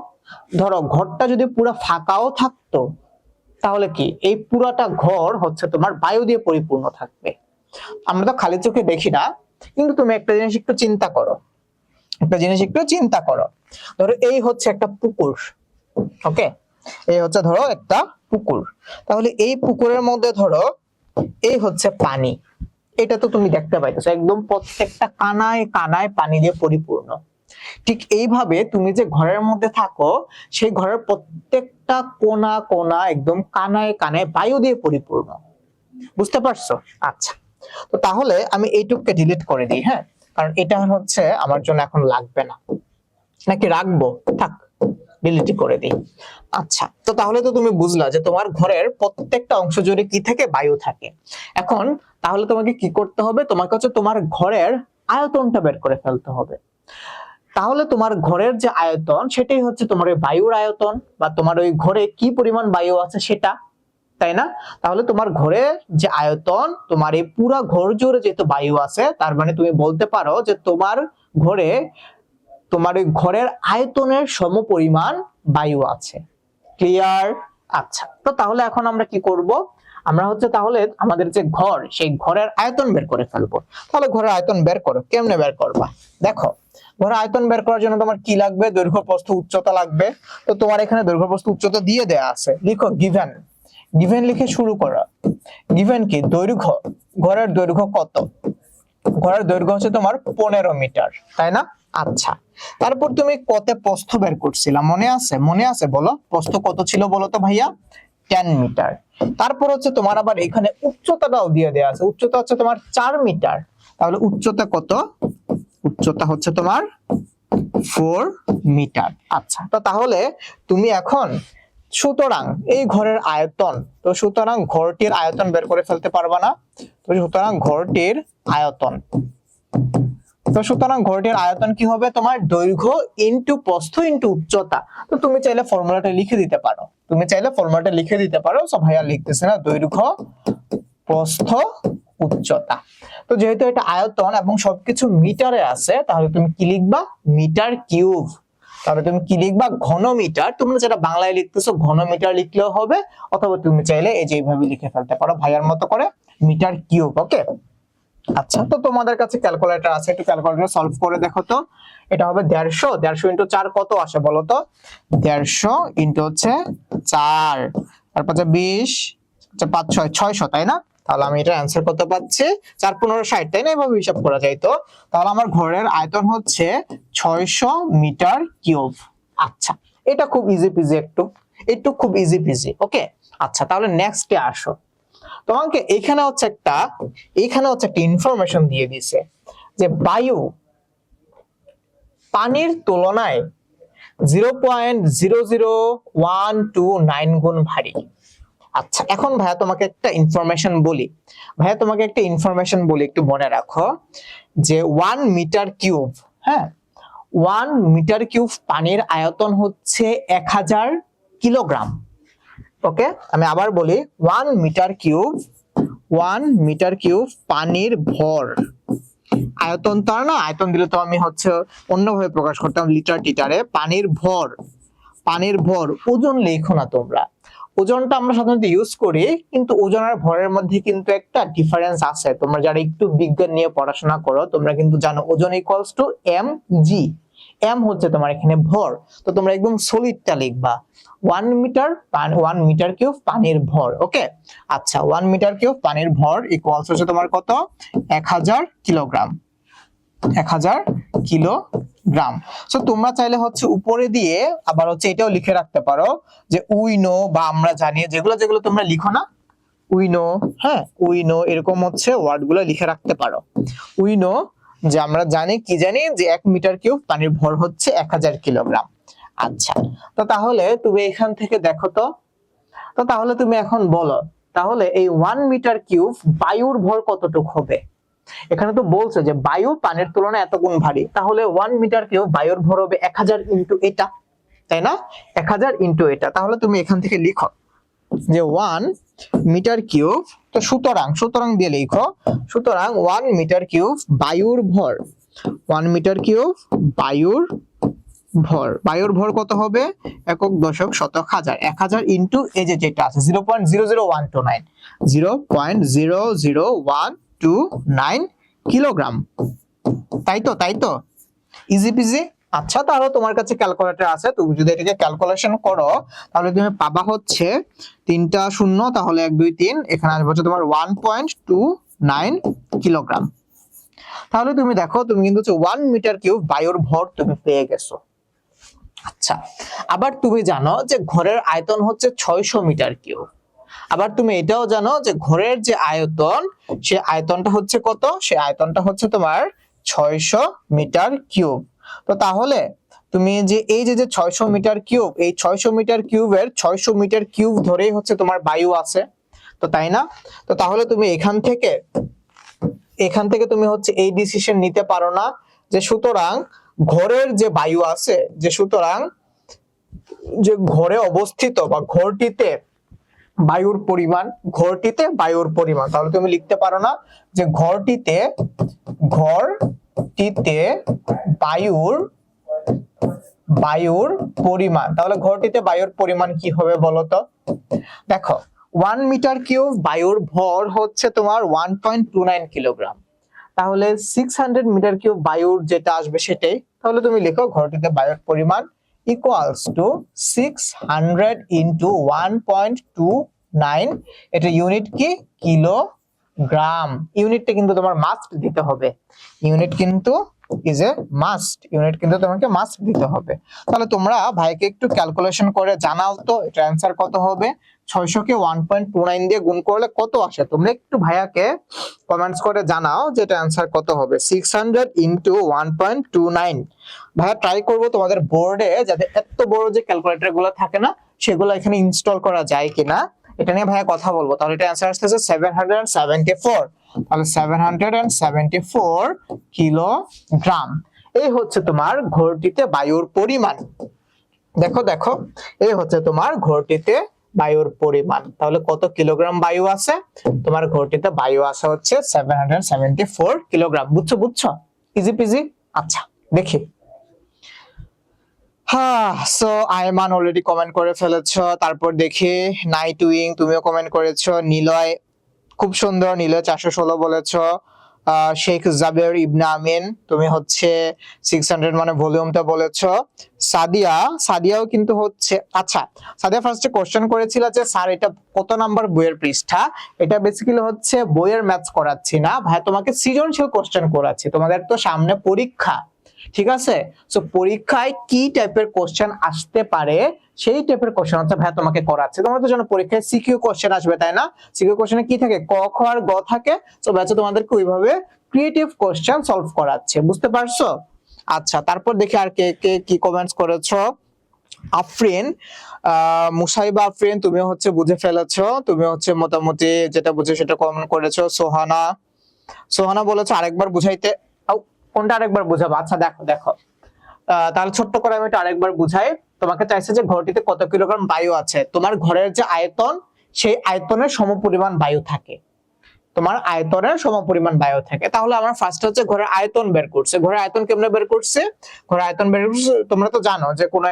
ধরো ঘরটা যদি পুরো ফাঁকাও থাকতো তাহলে কি এই পুরাটা ঘর হচ্ছে তোমার বায়ু দিয়ে পরিপূর্ণ থাকবে। আমরা তো খালি চোখে দেখি না, কিন্তু তুমি একটা জিনিস একটু চিন্তা করো, ধরো এই হচ্ছে একটা পুকুর, ওকে? এই হচ্ছে ধরো একটা পুকুর, তাহলে এই পুকুরের মধ্যে ধরো এই হচ্ছে পানি, এটা তো তুমি দেখতে পাইতেছো একদম প্রত্যেকটা কানায় কানায় পানি দিয়ে পরিপূর্ণ। ঠিক এইভাবে তুমি যে ঘরের মধ্যে থাকো, সেই ঘরের প্রত্যেকটা কোনা কোনা একদম কানায় কানায় বায়ু দিয়ে পরিপূর্ণ। বুঝতে পারছো? আচ্ছা, তো তাহলে আমি এইটুককে ডিলিট করে দিই, হ্যাঁ, কারণ এটা হচ্ছে আমার জন্য এখন লাগবে না। নাকি রাখবো? থাক, ডিলিট করে দিই। আচ্ছা, তো তাহলে তো তুমি বুঝলা যে তোমার ঘরের প্রত্যেকটা অংশ জুড়ে কি থাকে, বায়ু থাকে। এখন তাহলে তোমাকে কি করতে হবে, তোমাকে হচ্ছে তোমার ঘরের আয়তনটা বের করে ফেলতে হবে। তাহলে তোমার ঘরের যে আয়তন সেটাই হচ্ছে তোমার ওই বায়ুর আয়তন, বা তোমার ওই ঘরে কি পরিমাণ বায়ু আছে সেটা, তাই না? তাহলে তোমার ঘরের যে আয়তন, তোমার এই পুরা ঘর জুড়ে যেহেতু বায়ু আছে, তার মানে তুমি বলতে পারো যে তোমার ঘরে, তোমার ওই ঘরের আয়তনের সমপরিমাণ বায়ু আছে। ক্লিয়ার? আচ্ছা, তো তাহলে এখন আমরা কি করব, আমরা হচ্ছে তাহলে আমাদের যে ঘর, সেই ঘরের আয়তন বের করে ফেলবো। তাহলে ঘরের আয়তন বের করো, কেমনে বের করবা? দেখো, ঘরের আয়তন বের করার জন্য তোমার কি লাগবে, দৈর্ঘ্য প্রস্থ উচ্চতা লাগবে। তো তোমার এখানে দৈর্ঘ্য প্রস্থ উচ্চতা দিয়ে দেয়া আছে, লিখো গিভেন। গিভেন লিখে শুরু করো। গিভেন কি? দৈর্ঘ্য। ঘরের দৈর্ঘ্য কত? ঘরের দৈর্ঘ্য হচ্ছে তোমার 15 মিটার, তাই না? আচ্ছা, তারপর তুমি কত প্রস্থ বের করছিলাম, মনে আছে? মনে আছে, বলো প্রস্থ কত ছিল বলো তো ভাইয়া? 10 মিটার। তারপর হচ্ছে তোমার আবার এখানে উচ্চতাটাও দিয়ে দেয়া আছে, উচ্চতা হচ্ছে তোমার 4 মিটার। তাহলে উচ্চতা কত? উচ্চতা হচ্ছে তোমার 4 মিটার। আচ্ছা, তো তাহলে তুমি এখন, সুতরাং এই ঘরের আয়তন, তো সুতরাং ঘরটির আয়তন বের করে ফেলতে পারবা না? তো সুতরাং ঘরটির আয়তন, তো সুতরাং ঘরটির আয়তন কি হবে? তোমার দৈর্ঘ্য ইনটু প্রস্থ ইনটু উচ্চতা। তো তুমি চাইলে ফর্মুলাটা লিখে দিতে পারো, তুমি চাইলে ফর্মুলাটা লিখে দিতে পারো। সো ভাইয়া লিখতেছে না, দৈর্ঘ্য প্রস্থ উচ্চতা। তো যেহেতু এটা আয়তন এবং সবকিছু মিটারে আছে, তাহলে তুমি কি লিখবা? Metre cube. তাহলে তুমি কি লিখবা? ঘন মিটার। তোমরা যেটা বাংলায় লিখতেছো ঘন মিটার লিখলেও হবে, অথবা তুমি চাইলে এই যে এইভাবে লিখে ফেলতে পারো ভাইয়ার মতো করে, মিটার কিউব। ওকে, আচ্ছা, তো তোমাদের কাছে ক্যালকুলেটর আছে, একটু ক্যালকুলেটর সলভ করে দেখো তো। এটা হবে 150 ইনটু 4 কত আসে বলো তো? 150 ইনটু হচ্ছে 4, তারপর 20, 5 6 600, তাই না? তাহলে আমি এটা অ্যানসার কত পাচ্ছি? 4 15 60, তাই না? এভাবে হিসাব করা যায়। তো তাহলে আমার ঘরের আয়তন হচ্ছে 600 মিটার কিউব। আচ্ছা, এটা খুব ইজি পিজি, একটু একটু খুব ইজি পিজি। ওকে, আচ্ছা, তাহলে নেক্সটে আসো। তোমাকে এখানে হচ্ছে একটা ইনফরমেশন দিয়ে দিছে যে বায়ু পানির তুলনায় 0.00129 গুণ ভারী। আচ্ছা, এখন ভাইয়া তোমাকে একটা ইনফরমেশন বলি, একটু মনে রাখো যে 1 মিটার কিউব, হ্যাঁ, 1 মিটার কিউব পানির আয়তন হচ্ছে 1000 কিলোগ্রাম। ওকে, আমি আবার বলি, 1 মিটার কিউব পানির ভর। আয়তন তার না, আয়তন দিলে তো আমি হচ্ছে অন্যভাবে প্রকাশ করতাম, লিটার টিটারে। পানির ভর ওজন লেখো না তোমরা, ওজনটা আমরা সাধারণত ইউজ করি, কিন্তু ওজন আর ভরের মধ্যে কিন্তু একটা ডিফারেন্স আছে। তোমরা যারা একটু বিজ্ঞান নিয়ে পড়াশোনা করো, তোমরা কিন্তু জানো ওজন ইকুয়ালস টু mg। এম হচ্ছে তোমার এখানে ভর, তো তোমরা একদম সলিডটা লিখবা, 1 মিটার কিউব পানির ভর। ওকে, আচ্ছা, 1 মিটার কিউব পানির ভর ইকুয়ালস হচ্ছে তোমার কত? 1000 কিলোগ্রাম। 1000 কিলোগ্রাম। সো তোমরা চাইলে হচ্ছে উপরে দিয়ে আবার হচ্ছে এটাও লিখে রাখতে পারো যে উইনো, বা আমরা জানি যেগুলো তোমরা লিখো না, উইনো, হ্যাঁ, উইনো, এরকম হচ্ছে ওয়ার্ড গুলো লিখে রাখতে পারো। উইনো, যে আমরা জানি যে 1 মিটার কিউব পানির ভর হচ্ছে 1000 কিলোগ্রাম। আচ্ছা, তো তাহলে তুমি এখান থেকে দেখো তো, তাহলে তুমি এখন বলো, তাহলে এই 1 মিটার কিউব বায়ুর ভর কতটুকু হবে? এখানে তো বলছে যে বায়ু পানির তুলনায় এত গুণ ভারী, তাহলে 1 মিটার কিউব বায়ুর ভর হবে 1000 ইনটু এটা, তাই না? 1000 ইনটু এটা। তাহলে তুমি এখান থেকে লিখো যে 1 মিটার কিউব, তো সুতরাং দিয়ে লিখো, সুতরাং 1 মিটার কিউব বায়ুর ভর, 1 মিটার কিউব বায়ুর ভর কত হবে? একক দশক শতক হাজার, 1000 ইনটু এই যে যেটা আছে 0.00129, 0.00129 কিলোগ্রাম। তাই তো ইজি পিজি। আচ্ছা, তাহলে তোমার কাছে ক্যালকুলেটর আছে, তুমি যদি এটাকে ক্যালকুলেশন করো, তাহলে তুমি পাবা হচ্ছে 3টা 0, তাহলে 1 2 3, এখানে আসবে হচ্ছে তোমার 1.29 কিলোগ্রাম। তাহলে তুমি দেখো, তুমি কিন্তু 1 মিটার কিউব বায়ুর ভর তুমি পেয়ে গেছো। আচ্ছা, আবার তুমি জানো যে ঘরের আয়তন হচ্ছে 600 মিটার কিউব। আবার তুমি এটাও জানো যে ঘরের যে আয়তন, সে আয়তনটা হচ্ছে কত? সে আয়তনটা হচ্ছে তোমার 600 মিটার কিউব। তো তাহলে তুমি যে এই যে 600 মিটার কিউব, এই 600 মিটার কিউবের 600 মিটার কিউব ধরেই হচ্ছে তোমার বায়ু আছে, তো তাই না? তো তাহলে তুমি এখান থেকে তুমি হচ্ছে এই ডিসিশন নিতে পারো না যে সুতরাং ঘরের যে বায়ু আছে, যে সুতরাং যে ঘরে অবস্থিত বা ঘরটিতে বায়ুর পরিমাণ, তাহলে তুমি লিখতে পারো না যে ঘরটিতে বায়ুর পরিমাণ। তাহলে ঘরটিতে বায়ুর পরিমাণ কি হবে বলো তো? দেখো 1 মিটার কিউব বায়ুর ভর হচ্ছে তোমার 1.29 কিলোগ্রাম, তাহলে 600 মিটার কিউব বায়ুর যেটা আসবে সেটাই। তাহলে তুমি লিখো ঘরটিতে বায়ুর পরিমাণ ইকুয়ালস টু 600 ইন্টু 1.29, এটা ইউনিট কি? কিলোগ্রাম। ইউনিটটা কিন্তু তোমার মাস্ট দিতে হবে, ইউনিট কিন্তু তোমাকে মাস্ট দিতে হবে। তাহলে তোমরা ভাইকে একটু ক্যালকুলেশন করে জানাও তো এটা অ্যান্সার কত হবে। 600 কে 1.29 দিয়ে গুণ করলে কত আসে? তোমরা একটু ভাইয়াকে কমেন্টস করে জানাও যে এটা অ্যান্সার কত হবে। 600 ইনটু 1.29। ভাইয়া ট্রাই করব তোমাদের বোর্ডে যাতে এত বড় যে ক্যালকুলেটর গুলো থাকে না সেগুলো এখানে ইনস্টল করা যায় কিনা এটা নিয়ে ভাইয়া কথা বলবো। তাহলে এটা অ্যান্সার আসছে 774। তাহলে 774 কিলোগ্রাম এই হচ্ছে তোমার ঘরটিতে বায়ুর পরিমাণ। দেখো এই হচ্ছে তোমার ঘরটিতে বায়ুর পরিমাণ। তাহলে কত কিলোগ্রাম বায়ু আছে? তোমার ঘরটিতে বায়ু আছে হচ্ছে 774 কিলোগ্রাম। বুঝছো? Easy PG. আচ্ছা দেখি। সো আয়মান অলরেডি কমেন্ট করে ফেলেছো। তারপর দেখি নাইট উইং তুমিও কমেন্ট করেছো। নিলয় খুব সুন্দর, নিলয় 416 বলেছো। শেখ জাবের ইবনে আমিন তুমি হচ্ছে 600 মানে ভলিউমটা বলেছো। সাদিয়াও কিন্তু হচ্ছে, আচ্ছা সাদিয়া ফার্স্টে কোশ্চেন করেছিল যে স্যার এটা কত নাম্বার বইয়ের পৃষ্ঠা। এটা বেসিক্যালি হচ্ছে বইয়ের ম্যাথস করাচ্ছি না ভাই, তোমাকে সৃজনশীল কোশ্চেন করাচ্ছি। তোমাদের তো সামনে পরীক্ষা, ঠিক আছে? সো পরীক্ষায় কি টাইপের কোশ্চেন আসতে পারে সেই টাইপের কোশ্চেন হচ্ছে ভাই তোমাকে করাচ্ছে। তোমরা তো জানো পরীক্ষায় সিকিউ কোশ্চেন আসবে, তাই না? সিকিউ কোশ্চেনে কি থাকে? ক খ আর গ থাকে। সো বাচ্চা তোমাদেরকে ওইভাবে ক্রিয়েটিভ কোশ্চেন সলভ করাচ্ছে, বুঝতে পারছো? আচ্ছা তারপর দেখি আর কে কে কি কমেন্টস করেছো। আফরিন, মুসাইবা আফরিন তুমি হচ্ছে বুঝে ফেলেছো, তুমি হচ্ছে মোটামুটি যেটা বুঝে সেটা কমেন্ট করেছো। সোহানা বলেছো আরেকবার বুঝাইতে। কোনটা আরেকবার বুঝাবো? আচ্ছা দেখো তাহলে ছোট্ট করে আমি এটা আরেকবার বুঝাই। তোমাকে চাইছে যে ঘরটিতে কত কিলোগ্রাম বায়ু আছে। তোমার ঘরের যে আয়তন সেই আয়তনের সমপরিমাণ বায়ু থাকে, তোমার আয়তনের সমপরিমাণ বায়ু থাকে। তাহলে আমরা ফার্স্ট হচ্ছে ঘরের আয়তন বের করছে। ঘরের আয়তন কেমনে বের করছে? ঘরের আয়তন বের করছে তোমরা তো জানো যে কোন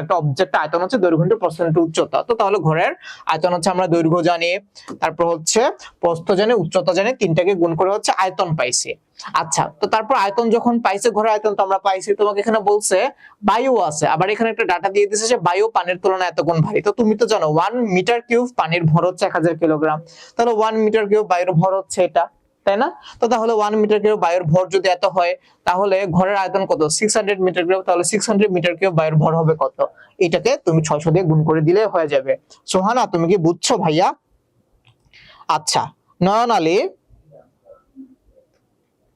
একটা অবজেক্ট আয়তন হচ্ছে দৈর্ঘ্য ইনটু প্রস্থ ইনটু উচ্চতা। তো তাহলে ঘরের আয়তন হচ্ছে আমরা দৈর্ঘ্য জানি, তারপর হচ্ছে প্রস্থ জানি, উচ্চতা জানি, তিনটাকে গুণ করে হচ্ছে আয়তন পাইছি। আচ্ছা তো তারপর আয়তন যখন পাইছে, ঘরের আয়তন তো আমরা পাইছি, তোমাকে এখানে বলছে বায়ু আছে, আবার এখানে একটা ডাটা দিয়ে দিয়েছে যে বায়ু পানির তুলনায় এত গুণ ভারী। তো তুমি তো জানো 1 মিটার কিউব পানির ভর হচ্ছে 1000 কিলোগ্রাম। তাহলে 1 মিটার কিউব বায়ুর ভর হচ্ছে এটা, তাই না? তো তাহলে 1 মিটার কিউব বায়ুর ভর যদি এত হয় তাহলে ঘরের আয়তন কত? 600 মিটার কিউব। তাহলে 600 মিটার কিউব বায়ুর ভর হবে কত? এটাকে তুমি 600 দিয়ে গুণ করে দিলে হয়ে যাবে। সোহানা তুমি কি বুঝছো ভাইয়া? আচ্ছা নয়ন আলী,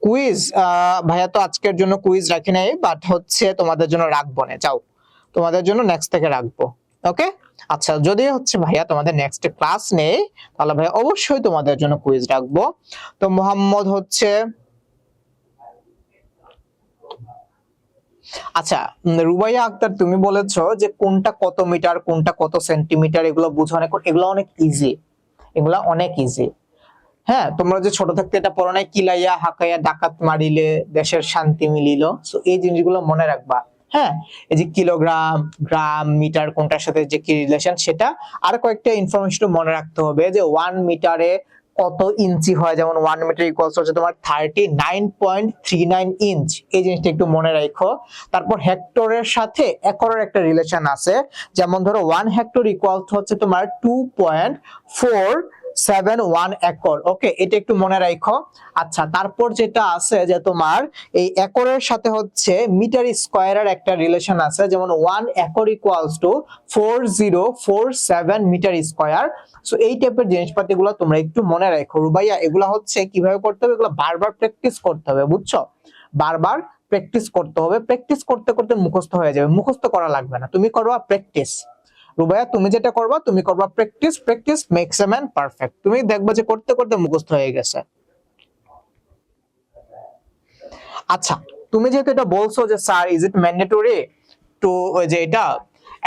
কুইজ ভাইয়া তো আজকের জন্য কুইজ রাখি নাই, বাট হচ্ছে তোমাদের জন্য রাখবো না, যাও তোমাদের জন্য নেক্সট থেকে রাখবো। ওকে আচ্ছা যদি হচ্ছে ভাইয়া তোমাদের নেক্সট ক্লাস নেই তাহলে ভাইয়া অবশ্যই তোমাদের জন্য কুইজ রাখবো। তো মোহাম্মদ হচ্ছে, আচ্ছা রুবাইয়া আক্তার তুমি বলেছো যে কোনটা কত মিটার কোনটা কত সেন্টিমিটার এগুলো বোঝানো, এগুলো অনেক ইজি। হ্যাঁ তোমরা যে ছোট থাকতে এটা পড়ো নাই, কিলাইয়া হাকাইয়া ডাকাত মারিলে দেশের শান্তি মিলিল। সো এই জিনিসগুলো মনে রাখবা। হ্যাঁ এই যে কিলোগ্রাম, গ্রাম, মিটার কোনটার সাথে যে কি রিলেশন সেটা। আর কয়েকটা ইনফরমেশন মনে রাখতে হবে যে 1 মিটারে কত ইঞ্চি হয়, যেমন 1 মিটার ইকুয়ালস হচ্ছে তোমার 39.39 ইঞ্চ, এই জিনিসটা একটু মনে রাখো। তারপর হেক্টরের সাথে একরের একটা রিলেশন আছে, যেমন ধরো 1 হেক্টর ইকুয়ালস হচ্ছে তোমার 2.471 একর। ওকে এটা একটু মনে রাখো। আচ্ছা তারপর যেটা আছে যে তোমার এই একরের সাথে হচ্ছে মিটার স্কয়ারের একটা রিলেশন আছে, যেমন 1 acre equals to 4047 metre square. So এই টাইপের জিনিসপাতিগুলো তোমরা একটু মনে রাখো। রুবাইয়া এগুলা হচ্ছে কিভাবে করতে হবে, এগুলো বারবার প্র্যাকটিস করতে হবে, বুঝছো? বারবার প্র্যাকটিস করতে হবে, প্র্যাকটিস করতে করতে মুখস্থ হয়ে যাবে, মুখস্থ করা লাগবে না, তুমি করবা প্র্যাকটিস। রুবাইয়া তুমি যেটা করবা, তুমি করবা practice, practice makes a man perfect. তুমি দেখবা যে করতে করতে মুখস্থ হয়ে গেছে। আচ্ছা, তুমি যেহেতু এটা বলছো যে sir is it mandatory two, ওই যে এটা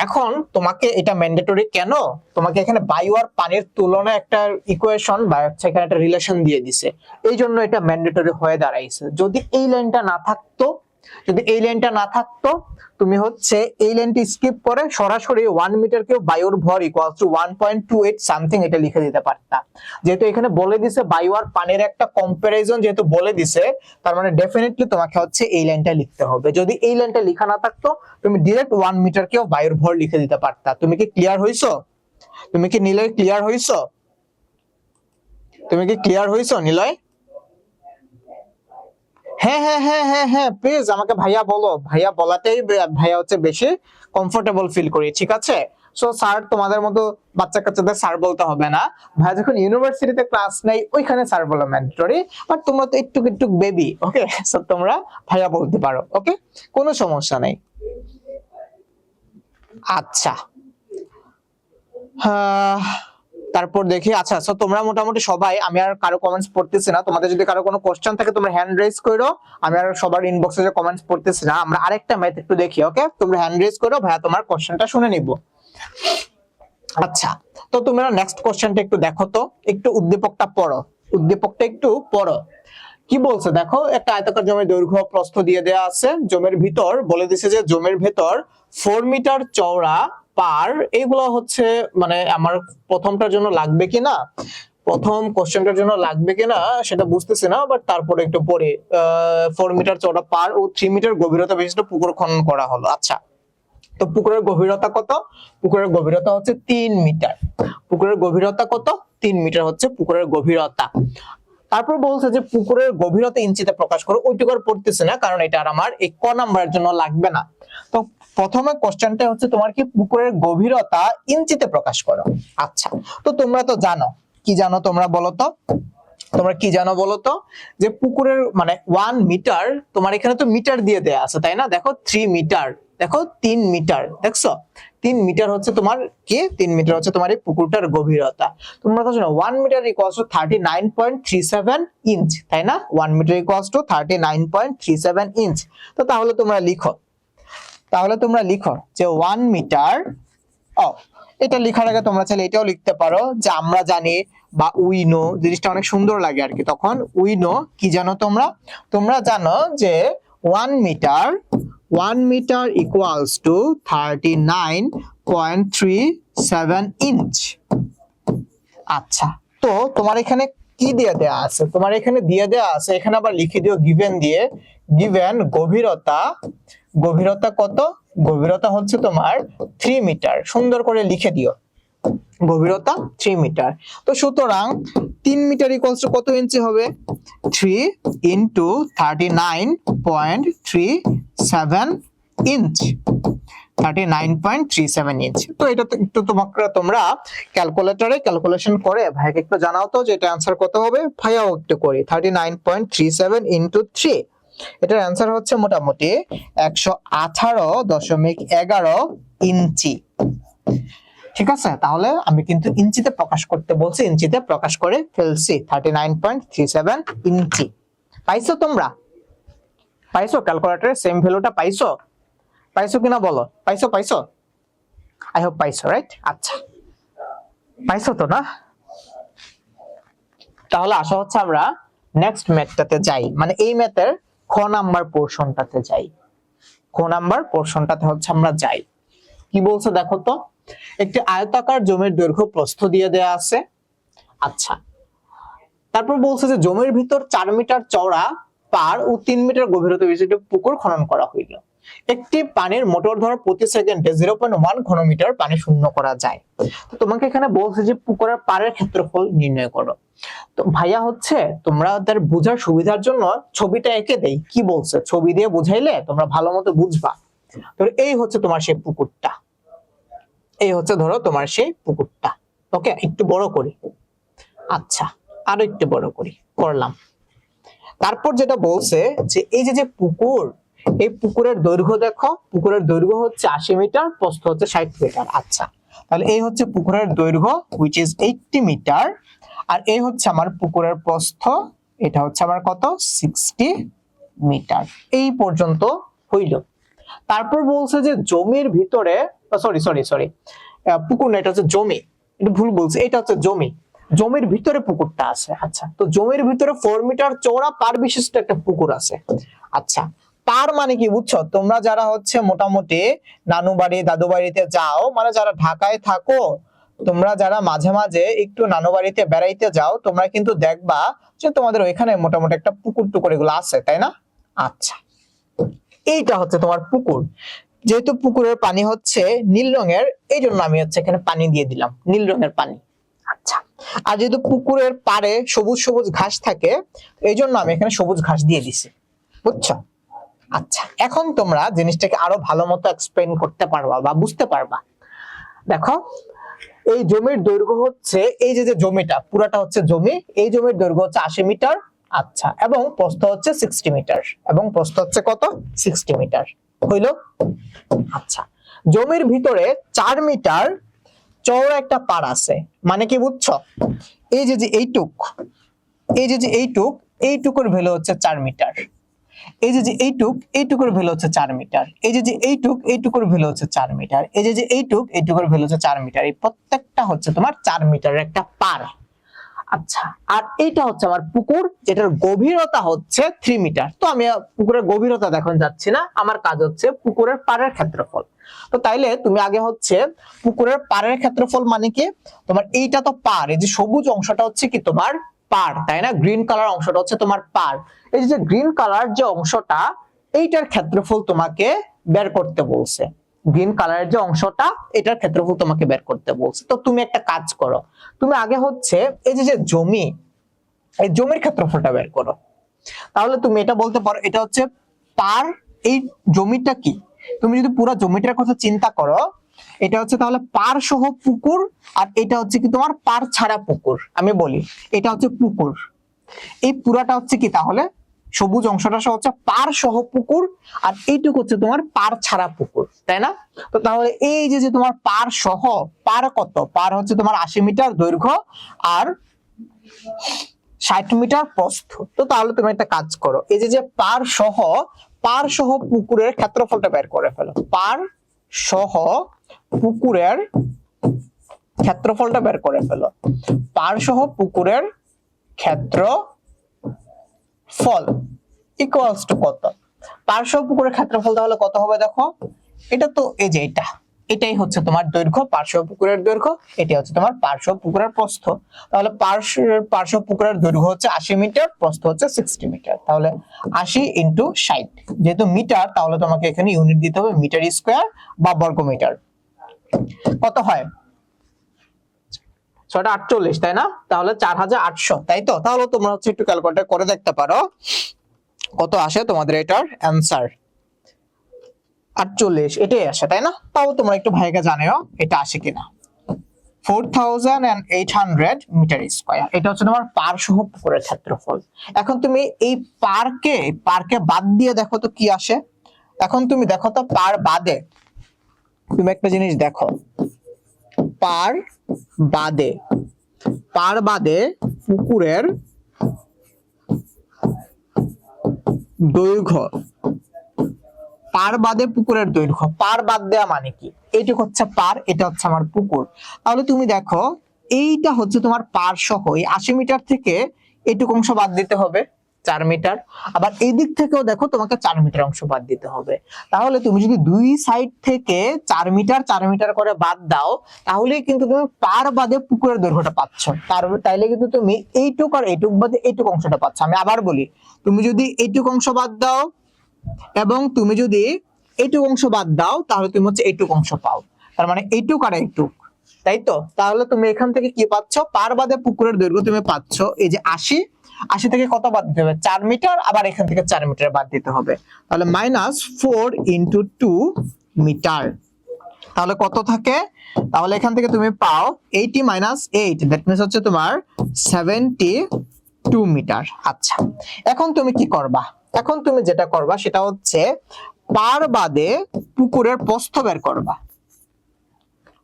এখন তোমাকে এটা ম্যান্ডেটরি কেন, তোমাকে এখানে বায়ু আর পানির তুলনায় একটা ইকুয়েশন বা এখানে একটা রিলেশন দিয়ে দিছে, এই জন্য এটা ম্যান্ডেটরি হয়ে দাঁড়াইছে। যদি এই লাইনটা না থাকতো, যদি এই লাইনটা না থাকতো, তুমি হচ্ছে এই লাইনটি স্কিপ করে সরাসরি 1 মিটার কিউব বায়ুর ভর ইকুয়ালস টু 1.28 সামথিং এটা লিখে দিতে পারতা। যেহেতু এখানে বলে দিছে বায়ু আর পানির একটা কম্পারিজন যেহেতু বলে দিছে, তার মানে ডেফিনেটলি তোমাকে হচ্ছে এই লাইনটা লিখতে হবে। যদি এই লাইনটা লেখা না থাকতো, তুমি ডাইরেক্ট 1 মিটার কিউব বায়ুর ভর লিখে দিতে পারতা। তুমি কি ক্লিয়ার হইছো? তুমি কি নিলয় ক্লিয়ার হইছো? তুমি কি ক্লিয়ার হইছো নিলয়? হ্যাঁ হ্যাঁ হ্যাঁ হ্যাঁ হ্যাঁ, প্লিজ আমাকে ভাইয়া বলো, ভাইয়া বলাতেই ভাইয়া হচ্ছে বেশি কমফোর্টেবল ফিল করি, ঠিক আছে? সো স্যার তোমাদের মতো বাচ্চা কাচ্চাদের স্যার বলতে হবে না, ভাইয়া যখন ইউনিভার্সিটিতে ক্লাস নেই ওইখানে স্যার বলা ম্যান্ডেটরি, বাট তোমরা তো একটু একটু বেবি, ওকে, সো তোমরা ভাইয়া বলতে পারো, ওকে, কোনো সমস্যা নেই। আচ্ছা, তারপর দেখি। আচ্ছা, সো তোমরা মোটামুটি সবাই, আমি আর কারো কমেন্টস পড়তেছি না, তোমাদের যদি কারো কোনো কোশ্চেন থাকে তোমরা হ্যান্ড রেজ করো, আমি আর সবার ইনবক্সে যে কমেন্টস পড়তেছি না, আমরা আরেকটা ম্যাথ একটু দেখি, ওকে? তোমরা হ্যান্ড রেজ করো, ভাইয়া তোমার কোশ্চেনটা শুনে নিব। আচ্ছা, তো তোমরা নেক্সট কোশ্চেনটা একটু দেখো তো, একটু উদ্দীপকটা পড়ো, উদ্দীপকটা একটু পড়ো। কি বলছে দেখো, একটা আয়তাকার জমির দৈর্ঘ্য প্রস্থ দিয়ে দেয়া আছে, জমির ভিতর বলে দিছে যে জমির ভেতর 4 মিটার চওড়া পার, এগুলো হচ্ছে মানে আমার প্রথমটার জন্য লাগবে কিনা, প্রথম কোশ্চেনটার জন্য লাগবে কিনা সেটা বুঝতেছি না, বাট তারপরে একটু পরে 4 মিটার চওড়া পার ও 3 মিটার গভীরতা বিশিষ্ট পুকুর খনন করা হলো। আচ্ছা, তো পুকুরের গভীরতা কত? পুকুরের গভীরতা হচ্ছে 3 মিটার। পুকুরের গভীরতা কত? 3 মিটার হচ্ছে পুকুরের গভীরতা। তারপর বলছে যে পুকুরের গভীরতা ইঞ্চিতে প্রকাশ করো, ওইটুকু আর পড়তেছে না কারণ এটা আর আমার এই ক নাম্বারের জন্য লাগবে না। তো প্রথমে কোশ্চেনটা হচ্ছে তোমার কি পুকুরের গভীরতা ইঞ্চিতে প্রকাশ করো। আচ্ছা, তো তোমরা তো জানো, কি জানো তোমরা বলো তো, তোমরা কি জানো বলো তো, যে পুকুরের মানে 1 মিটার, তোমার এখানে তো মিটার দিয়ে দেয়া আছে তাই না, দেখো 3 মিটার, দেখো 3 মিটার, দেখছো 3 মিটার হচ্ছে তোমার কি, 3 মিটার হচ্ছে তোমার এই পুকুরটার গভীরতা। তোমরা তো জানো 1 মিটার ইকুয়ালস টু 39.37 ইঞ্চ, তাই না? 1 মিটার ইকুয়ালস টু 39.37 ইঞ্চ। তো তাহলে তোমরা লিখো, তাহলে তোমরা লিখো যে 1 মিটার, এটা লেখার আগে তোমরা চাইলে এটাও লিখতে পারো যে আমরা জানি বা উই নো, জিনিসটা অনেক সুন্দর লাগে আর কি, তখন উই নো কি জানো তোমরা, তোমরা জানো যে 1 মিটার ইকুয়ালস টু 39.37 ইঞ্চ। আচ্ছা, তো তোমার এখানে কি দিয়ে দেয়া আছে, তোমার এখানে দিয়ে দেয়া আছে, এখানে আবার লিখে দিও গিভেন দিয়ে, গিভেন গভীরতা, গভীরতা কত, গভীরতা হচ্ছে তোমার 3 মিটার, সুন্দর করে লিখে দিও গভীরতা 3 মিটার। তো সুতরাং 3 মিটার ইকুয়ালস টু কত ইঞ্চি হবে, 3 ইনটু 39.37 ইঞ্চ, 39.37 ইঞ্চ। তো এটা তো একটু তোমরা ক্যালকুলেটরে ক্যালকুলেশন করে ভাইকে একটু জানাও তো যে এটা आंसर কত হবে, ভাইয়াও একটু করি, 39.37 ইনটু 3, এটার आंसर হচ্ছে মোটামুটি 118.11 ইঞ্চি। ঠিক আছে, তাহলে আমি কিন্তু ইঞ্চিতে প্রকাশ করতে বলছি, ইঞ্চিতে প্রকাশ করে ফেলছি, 39.37 ইঞ্চি। পাইছো তোমরা? পাইছো? ক্যালকুলেটরে সেম ভ্যালুটা পাইছো? পাইছো কিনা বলো, পাইছো? পাইছো? আই হোপ পাইছো, রাইট? আচ্ছা, পাইছো তো না? তাহলে আশা হচ্ছে আমরা নেক্সট ম্যাথটাতে যাই, মানে এই ম্যাথের খ নাম্বার পোরশনটাতে যাই, খ নাম্বার পোরশনটাতে হচ্ছে আমরা যাই। কি বলছে দেখো তো, একটি আয়তাকার জমির দৈর্ঘ্য প্রস্থ দিয়ে দেয়া আছে। আচ্ছা, তারপর বলছে যে জমির ভিতর 4 মিটার চওড়া পার ও 3 মিটার গভীরতা বিশিষ্ট পুকুর খনন করা হইল। একটি পানির মোটর ধরা প্রতি সেকেন্ডে 0.1 ঘনমিটার পানি শূন্য করা যায়। তো তোমাকে এখানে বলছে যে পুকুরের পাড়ের ক্ষেত্রফল নির্ণয় করো। তো ভাইয়া হচ্ছে তোমাদের বোঝার সুবিধার জন্য ছবিটা এঁকে দেই, কি বলছে ছবি দিয়ে বুঝাইলে তোমরা ভালো মতো বুঝবা। তো এই হচ্ছে তোমার সেই পুকুরটা, এই হচ্ছে ধরো তোমার সেই পুকুরটা, ওকে? একটু বড় করি, আচ্ছা আরো একটু বড় করি, করলাম। তারপর যেটা বলছে যে এই যে পুকুর, এই পুকুরের দৈর্ঘ্য দেখো, পুকুরের দৈর্ঘ্য হচ্ছে 80 মিটার, প্রস্থ হচ্ছে 60 মিটার। আচ্ছা, তাহলে এই হচ্ছে পুকুরের দৈর্ঘ্য which is 80 মিটার, আর এই হচ্ছে আমার পুকুরের প্রস্থ, এটা হচ্ছে আমার কত 60 মিটার। এই পর্যন্ত হইল। তারপর বলছে যে জমির ভিতরে, সরি সরি সরি পুকুর না, এটা হচ্ছে জমি, এটা ভুল বলছে, এটা হচ্ছে জমি, জমির ভিতরে পুকুরটা আছে। আচ্ছা, তো জমির ভিতরে 4 মিটার চওড়া পার বিশিষ্ট একটা পুকুর আছে। আচ্ছা, তার মানে কি বুঝছো? তোমরা যারা হচ্ছে মোটামুটি নানু বাড়ি দাদু বাড়িতে যাও, মানে যারা ঢাকায় থাকো, তোমরা যারা মাঝে মাঝে একটু নানু বাড়িতে বেড়াইতে যাও, তোমরা কিন্তু দেখবা যে তোমাদের ওইখানে মোটামুটি একটা পুকুর টুকুর এগুলো আছে, তাই না? আচ্ছা, এইটা হচ্ছে তোমার পুকুর। যেহেতু পুকুরের পানি হচ্ছে নীল রঙের, এই জন্য আমি হচ্ছে এখানে পানি দিয়ে দিলাম, নীল রঙের পানি। আচ্ছা, আর যেহেতু পুকুরের পাড়ে সবুজ সবুজ ঘাস থাকে, এই জন্য আমি এখানে সবুজ ঘাস দিয়ে দিছি, বুঝছো? আচ্ছা, এখন তোমরা জিনিসটাকে আরো ভালো মতো এক্সপ্লেইন করতে পারবা বা বুঝতে পারবা। দেখো, এই জমির দৈর্ঘ্য হচ্ছে, এই যে জমিটা পুরাটা হচ্ছে জমি, এই জমির দৈর্ঘ্য হচ্ছে 80 মিটার। আচ্ছা, এবং প্রস্থ হচ্ছে 60 মিটার, এবং প্রস্থ হচ্ছে কত 60 মিটার হইলো। আচ্ছা, জমির ভিতরে 4 মিটার চওড়া একটা পাড় আছে, মানে কি বুঝছো? এই যে এইটুক, এই যে এইটুক, এইটুকুর ভ্যালু হচ্ছে 4 মিটার। এই যে এইটুক, এইটুকুর ভ্যালু হচ্ছে 4 মিটার। এই যে এইটুক, এইটুকুর ভ্যালু হচ্ছে 4 মিটার। এই যে এইটুক, এইটুকুর ভ্যালু হচ্ছে 4 মিটার। এই প্রত্যেকটা হচ্ছে তোমার 4 মিটারের একটা পার। আচ্ছা, আর এইটা হচ্ছে আমার পুকুর, যেটার গভীরতা হচ্ছে 3 মিটার। তো আমি পুকুরের গভীরতা এখন যাচ্ছি না, আমার কাজ হচ্ছে পুকুরের পাড়ের ক্ষেত্রফল। তো তাইলে তুমি আগে হচ্ছে পুকুরের পাড়ের ক্ষেত্রফল মানে কি, তোমার এইটা তো পার, এই যে সবুজ অংশটা হচ্ছে কি তোমার পার, তাই না? গ্রিন কালার অংশটা হচ্ছে তোমার পার। এই যে গ্রিন কালার যে অংশটা, এইটার ক্ষেত্রফল তোমাকে বের করতে বলছে। গ্রিন কালারের যে অংশটা, এটার ক্ষেত্রফল তোমাকে বের করতে বলছে। তো তুমি একটা কাজ করো, তুমি আগে হচ্ছে এই যে জমি, এই জমির ক্ষেত্রফলটা বের করো। তাহলে তুমি এটা বলতে পারো, এটা হচ্ছে পার, এই জমিটা কি, তুমি যদি পুরো জমিটার কথা চিন্তা করো, এটা হচ্ছে তাহলে পার সহ পুকুর, আর এটা হচ্ছে কি তোমার পার ছাড়া পুকুর। আমি বলি, এটা হচ্ছে পুকুর, এই পুরাটা হচ্ছে কি তাহলে সবুজ অংশটা হচ্ছে পার সহ পুকুর, আর এইটুকু হচ্ছে তোমার পার ছাড়া পুকুর, তাই না? তো তাহলে এই যে তোমার পার সহ, পার কত, পার হচ্ছে তোমার 80 মিটার দৈর্ঘ্য আর 60 মিটার প্রস্থ। তো তাহলে তুমি একটা কাজ করো, এই যে পার সহ পুকুরের ক্ষেত্রফলটা বের করে ফেলো। পার সহ পুকুরের ক্ষেত্রফলটা বের করে ফেলো। পার সহ পুকুরের ক্ষেত্রফল ইকুয়ালস টু কত? পার সহ পুকুরের ক্ষেত্রফল তাহলে কত হবে দেখো, এটা তো এই যে এটাই হচ্ছে তোমার দৈর্ঘ্য, পার্শ্ব পুকুরের দৈর্ঘ্য, এটি হচ্ছে তোমার পার্শ্ব পুকুরের প্রস্থ। তাহলে পার্শ্ব পুকুরের দৈর্ঘ্য হচ্ছে 80 মিটার, প্রস্থ হচ্ছে 60 মিটার। তাহলে 80 ইন্টু 60, যেহেতু মিটার তাহলে তোমাকে এখানে ইউনিট দিতে হবে মিটার স্কয়ার বা বর্গ মিটার। কত হয়? 648, তাই না? তাহলে 4800, তাই তো? তাহলে তোমরা হচ্ছে একটু ক্যালকুলেটর করে দেখতে পারো কত আসে তোমাদের এটার অ্যানসার। 48 এটাই আসে, তাই না? তাও তোমরা একটু ভাইকে জানিও এটা আসে কিনা। 4800 মিটার স্কয়ার, এটা হচ্ছে তোমার পার সহ পুকুরের ক্ষেত্রফল। এখন তুমি এই পারকে বাদ দিয়ে দেখো তো কি আসে। এখন তুমি দেখো তো পার বাদে, তুমি একটা জিনিস দেখো, পার বাদে পুকুরের দৈর্ঘ্য, পার বাদে পুকুরের দৈর্ঘ্য, পার বাদ দেওয়া মানে কি, এইটুকু হচ্ছে পার, এটা হচ্ছে আমার পুকুর। তাহলে তুমি দেখো এইটা হচ্ছে তোমার পার সহ, এই 80 মিটার থেকে এইটুকু অংশ বাদ দিতে হবে 4 মিটার, আবার এই দিক থেকেও দেখো তোমাকে 4 মিটার অংশ বাদ দিতে হবে। তাহলে তুমি যদি দুই সাইড থেকে 4 মিটার করে বাদ দাও, তাহলে কিন্তু তুমি পার বাদে পুকুরের দৈর্ঘ্যটা পাচ্ছ। তাইলে কিন্তু তুমি এইটুক আর এইটুক বাদে এইটুক অংশটা পাচ্ছ। আমি আবার বলি, তুমি যদি এইটুক অংশ বাদ দাও এবং তুমি যদি এইটুক অংশ বাদ দাও, তাহলে তুমি হচ্ছে এইটুক অংশ পাও। তার মানে এইটুক আর এইটুক, তাই তো? তাহলে তুমি এখান থেকে কি পাচ্ছ, পার বাদে পুকুরের দৈর্ঘ্য তুমি পাচ্ছ এই যে 80 থেকে কত বাদ দিতে হবে, 4 মিটার, আবার এখান থেকে 4 মিটার বাদ দিতে হবে। তাহলে -4 × 2 মিটার, তাহলে কত থাকে? তাহলে এখান থেকে তুমি পাও 80 - 8, দ্যাট মিন্স হচ্ছে তোমার 72 মিটার। আচ্ছা, এখন তুমি কি করবা, এখন তুমি যেটা করবা সেটা হচ্ছে পার বাদে পুকুরের প্রস্থ বের করবা।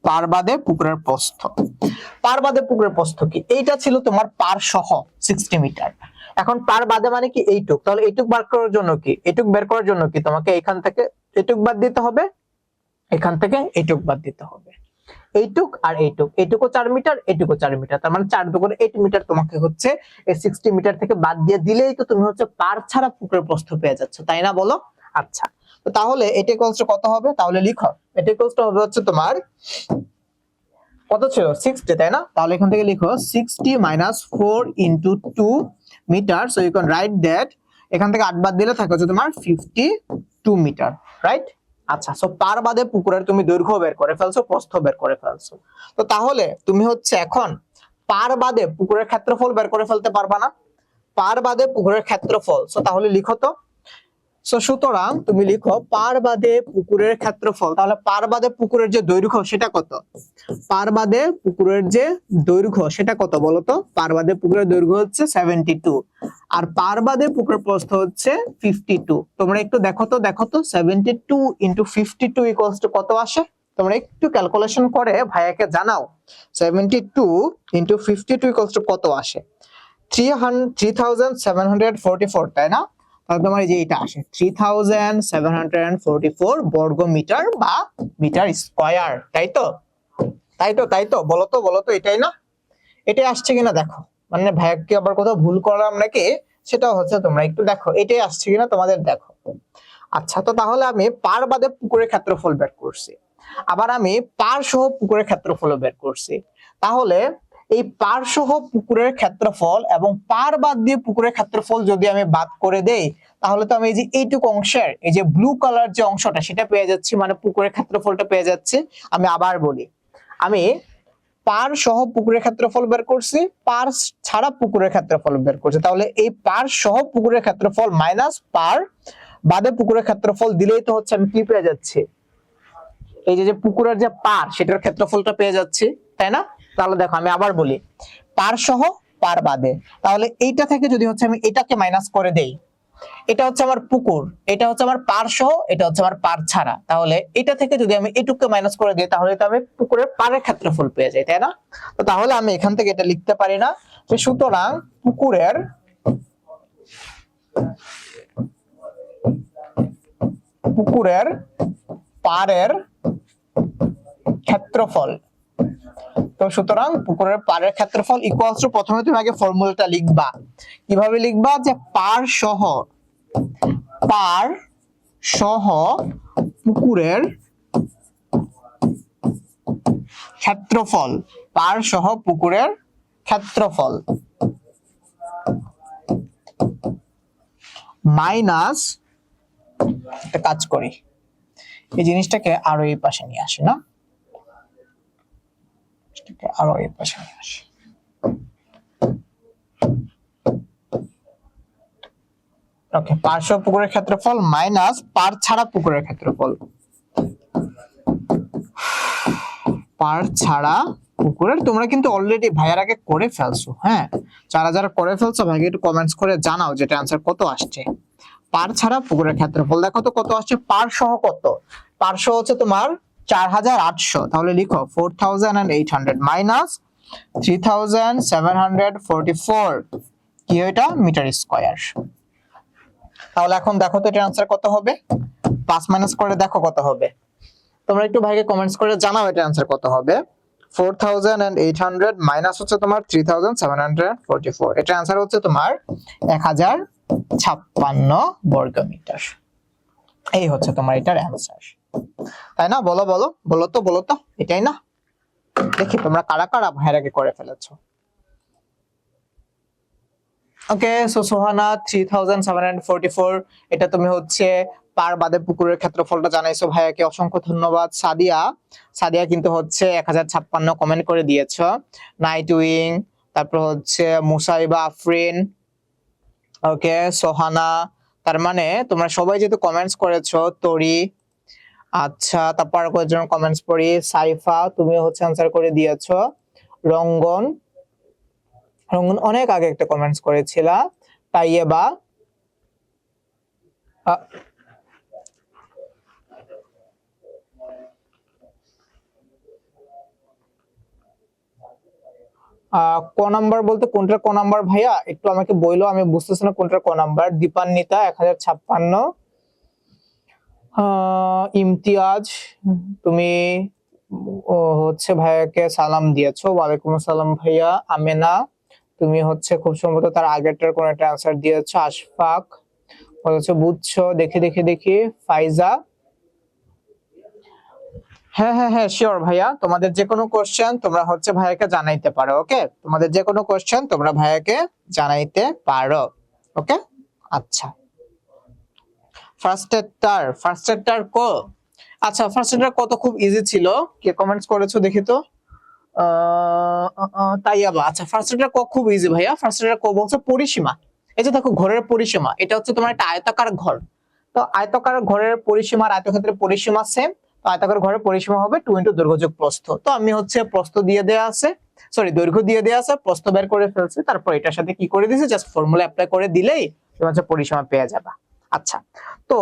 পার বাদে পুকুরের প্রস্থ, পার বাদে পুকুরের প্রস্থ কি, এইটা ছিল তোমার পার সহ 60 মিটার। এখন পার বাদে মানে কি এইটুক, তাহলে এইটুক বের করার জন্য কি, এইটুক বের করার জন্য কি তোমাকে এখান থেকে এইটুক বাদ দিতে হবে, এখান থেকে এইটুক বাদ দিতে হবে। এইটুক আর এইটুক, এইটুকু 4 মিটার, এইটুকু 4 মিটার, তার মানে 4 দুগুণে 8 মিটার তোমাকে হচ্ছে এই 60 মিটার থেকে বাদ দিয়ে দিলেই তো তুমি হচ্ছে পার ছাড়া পুকুরের প্রস্থ পেয়ে যাচ্ছ, তাই না বলো? আচ্ছা, তো তাহলে এটা ইকুয়ালস টু কত হবে, তাহলে লিখো এটা ইকুয়ালস টু হবে হচ্ছে তোমার কত ছিল 60, তাই না? তাহলে এখান থেকে লিখো 60 minus 4 into 2 metre, so you can write that, এখান থেকে 8 বাদ দিলে থাকে হচ্ছে তোমার 52 মিটার, রাইট? আচ্ছা, সো পার বাদে পুকুরের তুমি দৈর্ঘ্য বের করে ফেলছো, প্রস্থ বের করে ফেলছো। তো তাহলে তুমি হচ্ছে এখন পার বাদে পুকুরের ক্ষেত্রফল বের করে ফেলতে পারবা না? পার বাদে পুকুরের ক্ষেত্রফল, সো তাহলে লিখো তো। সো সুতরাং তুমি লিখো পার বাদে পুকুরের ক্ষেত্রফল, তাহলে পার বাদে পুকুরের যে দৈর্ঘ্য সেটা কত, পার বাদে পুকুরের যে দৈর্ঘ্য সেটা কত বলো তো? পার বাদে পুকুরের দৈর্ঘ্য হচ্ছে 72 আর পার বাদে পুকুরের প্রস্থ হচ্ছে 52। তোমরা একটু দেখো তো 72 ইনটু 52 ইকুয়ালস টু কত আসে? তোমরা একটু ক্যালকুলেশন করে ভাইয়াকে জানাও 72 ইনটু 52 ইকুয়ালস টু কত আসে? 3744, তাই না? তাহলে তোমার এই যে এটা আসে 3744 বর্গ মিটার বা মিটার স্কয়ার, তাই তো? বলো তো এটাই না? এটাই আসছে কিনা দেখো, মানে ভাইয়াকে আবার কোথাও ভুল করলাম নাকি সেটাও হচ্ছে তোমরা একটু দেখো এটাই আসছে কিনা তোমাদের, দেখো। আচ্ছা, তো তাহলে আমি পার বাদে পুকুরের ক্ষেত্রফল বের করছি, আবার আমি পার সহ পুকুরের ক্ষেত্রফল বের করছি। তাহলে এই পার সহ পুকুরের ক্ষেত্রফল এবং পার বাদ দিয়ে পুকুরের ক্ষেত্রফল যদি আমি বাদ করে দেই, তাহলে তো আমি এই যে এইটুকু অংশের এই যে ব্লু কালার যে অংশটা সেটা পেয়ে যাচ্ছি, মানে পুকুরের ক্ষেত্রফলটা পেয়ে যাচ্ছি। আমি আবার বলি, আমি পার সহ পুকুরের ক্ষেত্রফল বের করছি, পার ছাড়া পুকুরের ক্ষেত্রফল বের করছি। তাহলে এই পার সহ পুকুরের ক্ষেত্রফল মাইনাস পার বাদে পুকুরের ক্ষেত্রফল দিলেই তো হচ্ছে আমি কি পেয়ে যাচ্ছি, এই যে পুকুরের যে পার সেটার ক্ষেত্রফলটা পেয়ে যাচ্ছি, তাই না? তাহলে দেখো আমি আবার বলি, পার সহ পার বাদে, তাহলে এইটা থেকে যদি হচ্ছে আমি এটাকে মাইনাস করে দেই, এটা হচ্ছে আমার পুকুর, এটা হচ্ছে আমার পার সহ, এটা হচ্ছে আমার পার ছাড়া, তাহলে এটা থেকে যদি আমি এটুকুকে মাইনাস করে দিই তাহলে তো আমি পুকুরের পাড়ের ক্ষেত্রফল পেয়ে যাই, তাই না? তো তাহলে আমি এখান থেকে এটা লিখতে পারি না যে সুতরাং পুকুরের পাড়ের ক্ষেত্রফল, তো সুতরাং পুকুরের পাড়ের ক্ষেত্রফল ইকুয়ালস টু, প্রথমে তুমি আগে ফর্মুলাটা লিখবা। কিভাবে লিখবা? যে পার সহ পুকুরের ক্ষেত্রফল, পার সহ পুকুরের ক্ষেত্রফল মাইনাস, একটা কাজ করি, এই জিনিসটাকে আরো এই পাশে নিয়ে আসি না, আরো এই পাশে নিয়ে আসি। ওকে, পার সহ পুকুরের ক্ষেত্রফল মাইনাস পার ছাড়া পুকুরের ক্ষেত্রফল, পার ছাড়া পুকুরের, তোমরা কিন্তু অলরেডি ভাইয়ার আগে করে ফেলছো, হ্যাঁ? যারা যারা করে ফেলছো ভাইকে একটু কমেন্টস করে জানাও যেটা आंसर কত আসছে। পার ছাড়া পুকুরের ক্ষেত্রফল দেখো তো কত আসছে, পার সহ কত, পার সহ হচ্ছে তোমার 4800, তাহলে লিখো 4800 মাইনাস 3744, কি এটা মিটার স্কয়ার। তাহলে এখন দেখো তো এটার आंसर কত হবে, 5 মাইনাস করে দেখো কত হবে, তোমরা একটু ভাইকে কমেন্টস করে জানাও এটার आंसर কত হবে। 4800 মাইনাস হচ্ছে তোমার 3744, এটার आंसर হচ্ছে তোমার 1056 বর্গ মিটার। এই হচ্ছে তোমার এটার आंसर, তাই না? বলো তো এটাই না? দেখি তোমরা কারা কারা ভাইয়ের আগে করে ফেলেছো। ওকে, সো সোহানা 3744, এটা তুমি হচ্ছে পার বাদে পুকুরের ক্ষেত্রফলটা জানাইছো ভাইয়াকে, অসংখ্য ধন্যবাদ। সাদিয়া কিন্তু হচ্ছে 1056 কমেন্ট করে দিয়েছো। নাইট উইং, তারপর হচ্ছে মুসাইবা আফরিন, ওকে সোহানা, তার মানে তোমরা সবাই যেহেতু কমেন্টস করেছো, তরি, আচ্ছা তারপর কয়েকজন কমেন্টস পড়ি, সাইফা তুমি হচ্ছে आंसर করে দিয়েছো, রঙ্গন অনেক আগে একটা কমেন্টস করেছিলা, তাইয়েবা, আহ, ক নাম্বার বলতে কোনটা ক নাম্বার ভাইয়া, একটু আমাকে বইলো, আমি বুঝতেছি না কোনটা ক নাম্বার। দীপান্বিতা 1056, ইমতিয়াজ তুমি হচ্ছে ভাইয়াকে সালাম দিয়েছো, ওয়ালাইকুম আসসালাম ভাইয়া। আমেনা তুমি হচ্ছে খুব সম্ভবত তার আগেরটার কোন একটা অ্যান্সার দিয়েছো। আশফাক বলেছো বুঝছো, দেখি দেখি দেখি। ফাইজা, হ্যাঁ হ্যাঁ হ্যাঁ শিওর ভাইয়া, তোমাদের যে কোনো কোশ্চেন তোমরা হচ্ছে ভাইয়াকে জানাইতে পারো। ওকে, তোমাদের যে কোনো কোশ্চেন তোমরা ভাইয়াকে জানাইতে পারো। ওকে, আচ্ছা। ফার্স্ট এডটার কো, আচ্ছা ফার্স্ট এডটার কত খুব ইজি ছিল, কে কমেন্টস করেছো দেখি তো। তাইয়াবা, আচ্ছা ফার্স্ট এডটার ক খুব ইজি ভাইয়া। ফার্স্ট এডটার ক বলছে পরিসীমা। এই যে দেখো ঘরের পরিসীমা, এটা হচ্ছে তোমার একটা আয়তাকার ঘর। তো আয়তাকার ঘরের পরিসীমা আর আয়তক্ষেত্রের পরিসীমা সেম। তো আয়তাকার ঘরের পরিসীমা হবে 2 × দৈর্ঘ্য যোগ প্রস্থ। তো আমি হচ্ছে প্রস্থ দিয়ে দেয়া আছে, সরি দৈর্ঘ্য দিয়ে দেয়া আছে, প্রস্থ বের করে ফেলছি, তারপর এটার সাথে কি করে দিয়েছি, জাস্ট ফর্মুলা অ্যাপ্লাই করে দিলেই তুমি হচ্ছে পরিসীমা পেয়ে যাবে। আচ্ছা, তো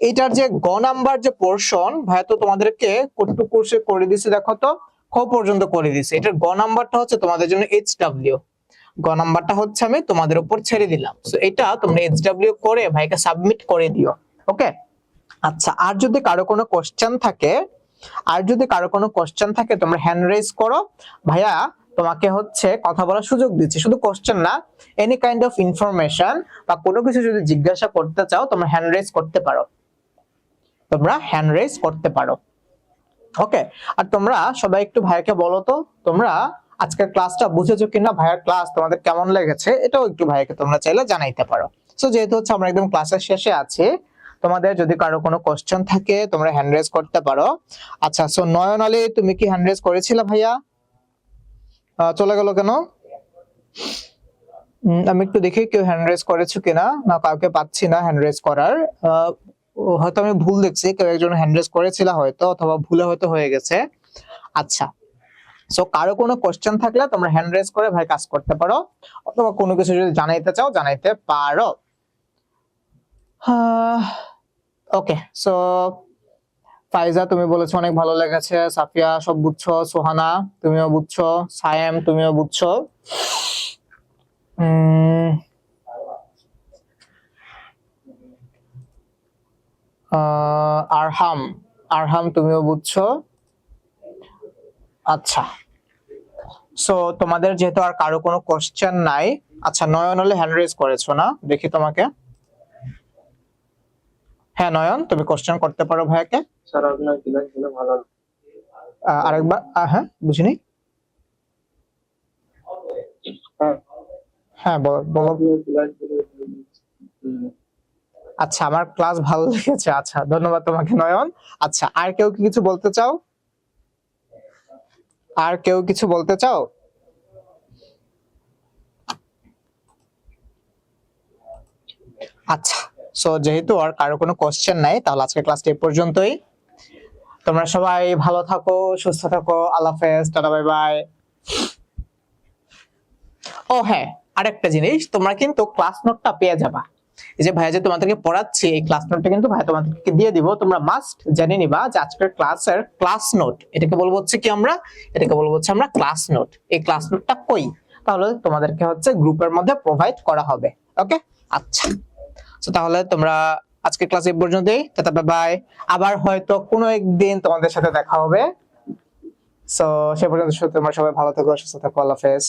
এটার যে গ নাম্বার যে পোরশন ভাইয়া, তো তোমাদেরকে কতটুকু কোর্সে করে দিয়েছি দেখো তো, খ পর্যন্ত করে দিয়েছি। এটার গ নাম্বারটা হচ্ছে তোমাদের জন্য HW, গ নাম্বারটা হচ্ছে আমি তোমাদের উপর ছেড়ে দিলাম। সো এটা তোমরা HW করে ভাইকে সাবমিট করে দিও। ওকে, আচ্ছা। আর যদি কারো কোনো কোশ্চেন থাকে তোমরা হ্যান্ড রেজ করো, ভাইয়া তোমাকে হচ্ছে কথা বলার সুযোগ দিচ্ছি। শুধু কোশ্চেন না, এনি কাইন্ড অফ ইনফরমেশন বা কোনো কিছু যদি জিজ্ঞাসা করতে চাও তোমরা হ্যান্ড রেজ করতে পারো। ওকে, আর তোমরা সবাই একটু ভাইয়াকে বলো তো তোমরা আজকের ক্লাসটা বুঝেছো কিনা, ভাইয়ার ক্লাস তোমাদের কেমন লেগেছে, এটাও একটু ভাইয়াকে তোমরা চাইলে জানাইতে পারো। সো যেহেতু হচ্ছে আমরা একদম ক্লাসের শেষে আছি, তোমাদের যদি কারো কোনো কোশ্চেন থাকে তোমরা হ্যান্ড রেজ করতে পারো। আচ্ছা, সো নয়ন আলী তুমি কি হ্যান্ড রেজ করেছিলে ভাইয়া? চলে গেল কেন? আমি একটু দেখি কেউ হ্যান্ড রেজ করেছো কিনা, না কাউকে পাচ্ছি না হ্যান্ড রেজ করার। হয়তো আমি ভুল দেখছি, কেউ একজন হ্যান্ড রেজ করেছিল হয়তো, অথবা ভুলে হয়তো হয়ে গেছে। আচ্ছা, সো কারো কোনো কোশ্চেন থাকলে তোমরা হ্যান্ড রেজ করে ভাই কাজ করতে পারো, অথবা কোনো কিছু যদি জানাইতে চাও জানাইতে পারো। ওকে, সো ফাইজা তুমি বলেছো অনেক ভালো লেগেছে, সাফিয়া সব বুঝছো, সোহানা তুমিও বুঝছো, সায়েম তুমিও বুঝছো, আরহাম তুমিও বুঝছো। আচ্ছা, সো তোমাদের যেহেতু আর কারো কোনো কোশ্চেন নাই, আচ্ছা নয়ন হলে হ্যান্ড রেজ করেছো না, দেখি তোমাকে। হ্যাঁ নয়ন, তুমি কোশ্চেন করতে পারো ভাইয়াকে। স্যার আপনার ক্লাস গুলো ভালো। আরেকবার, হ্যাঁ বুঝিনি। হ্যাঁ বলো। আচ্ছা, আমার ক্লাস ভালো লেগেছে, আচ্ছা ধন্যবাদ তোমাকে নয়ন। আচ্ছা, আর কেউ কি কিছু বলতে চাও? আচ্ছা, সো যেহেতু আর কারো কোনো কোশ্চেন নাই, তাহলে আজকে ক্লাসটা এই পর্যন্তই। তোমরা সবাই ভালো থাকো, সুস্থ থাকো, আল্লাহ হাফেজ, টাটা বাই বাই। ও হ্যাঁ, আরেকটা জিনিস, তোমরা কিন্তু ক্লাস নোটটা পেয়ে যাবা। এই যে ভাইয়া যে তোমাদেরকে পড়াচ্ছে, এই ক্লাস নোটটা কিন্তু ভাইয়া তোমাদেরকে দিয়ে দিব। তোমরা মাস্ট জেনে নিবা যে আজকের ক্লাসের ক্লাস নোট, এটাকে বলবো হচ্ছে কি, এটাকে বলবো হচ্ছে আমরা ক্লাস নোট। এই ক্লাস নোটটা কই, তাহলে তোমাদেরকে হচ্ছে গ্রুপের মধ্যে প্রোভাইড করা হবে। ওকে, আচ্ছা। তো তাহলে তোমরা আজকে ক্লাস এই পর্যন্তই, টাটা বাই বাই। আবার হয়তো কোনো একদিন তোমাদের সাথে দেখা হবে। সো সে পর্যন্ত তোমরা সবাই ভালো থাকো, সুস্থ থাকো, আল্লাহ হাফেজ।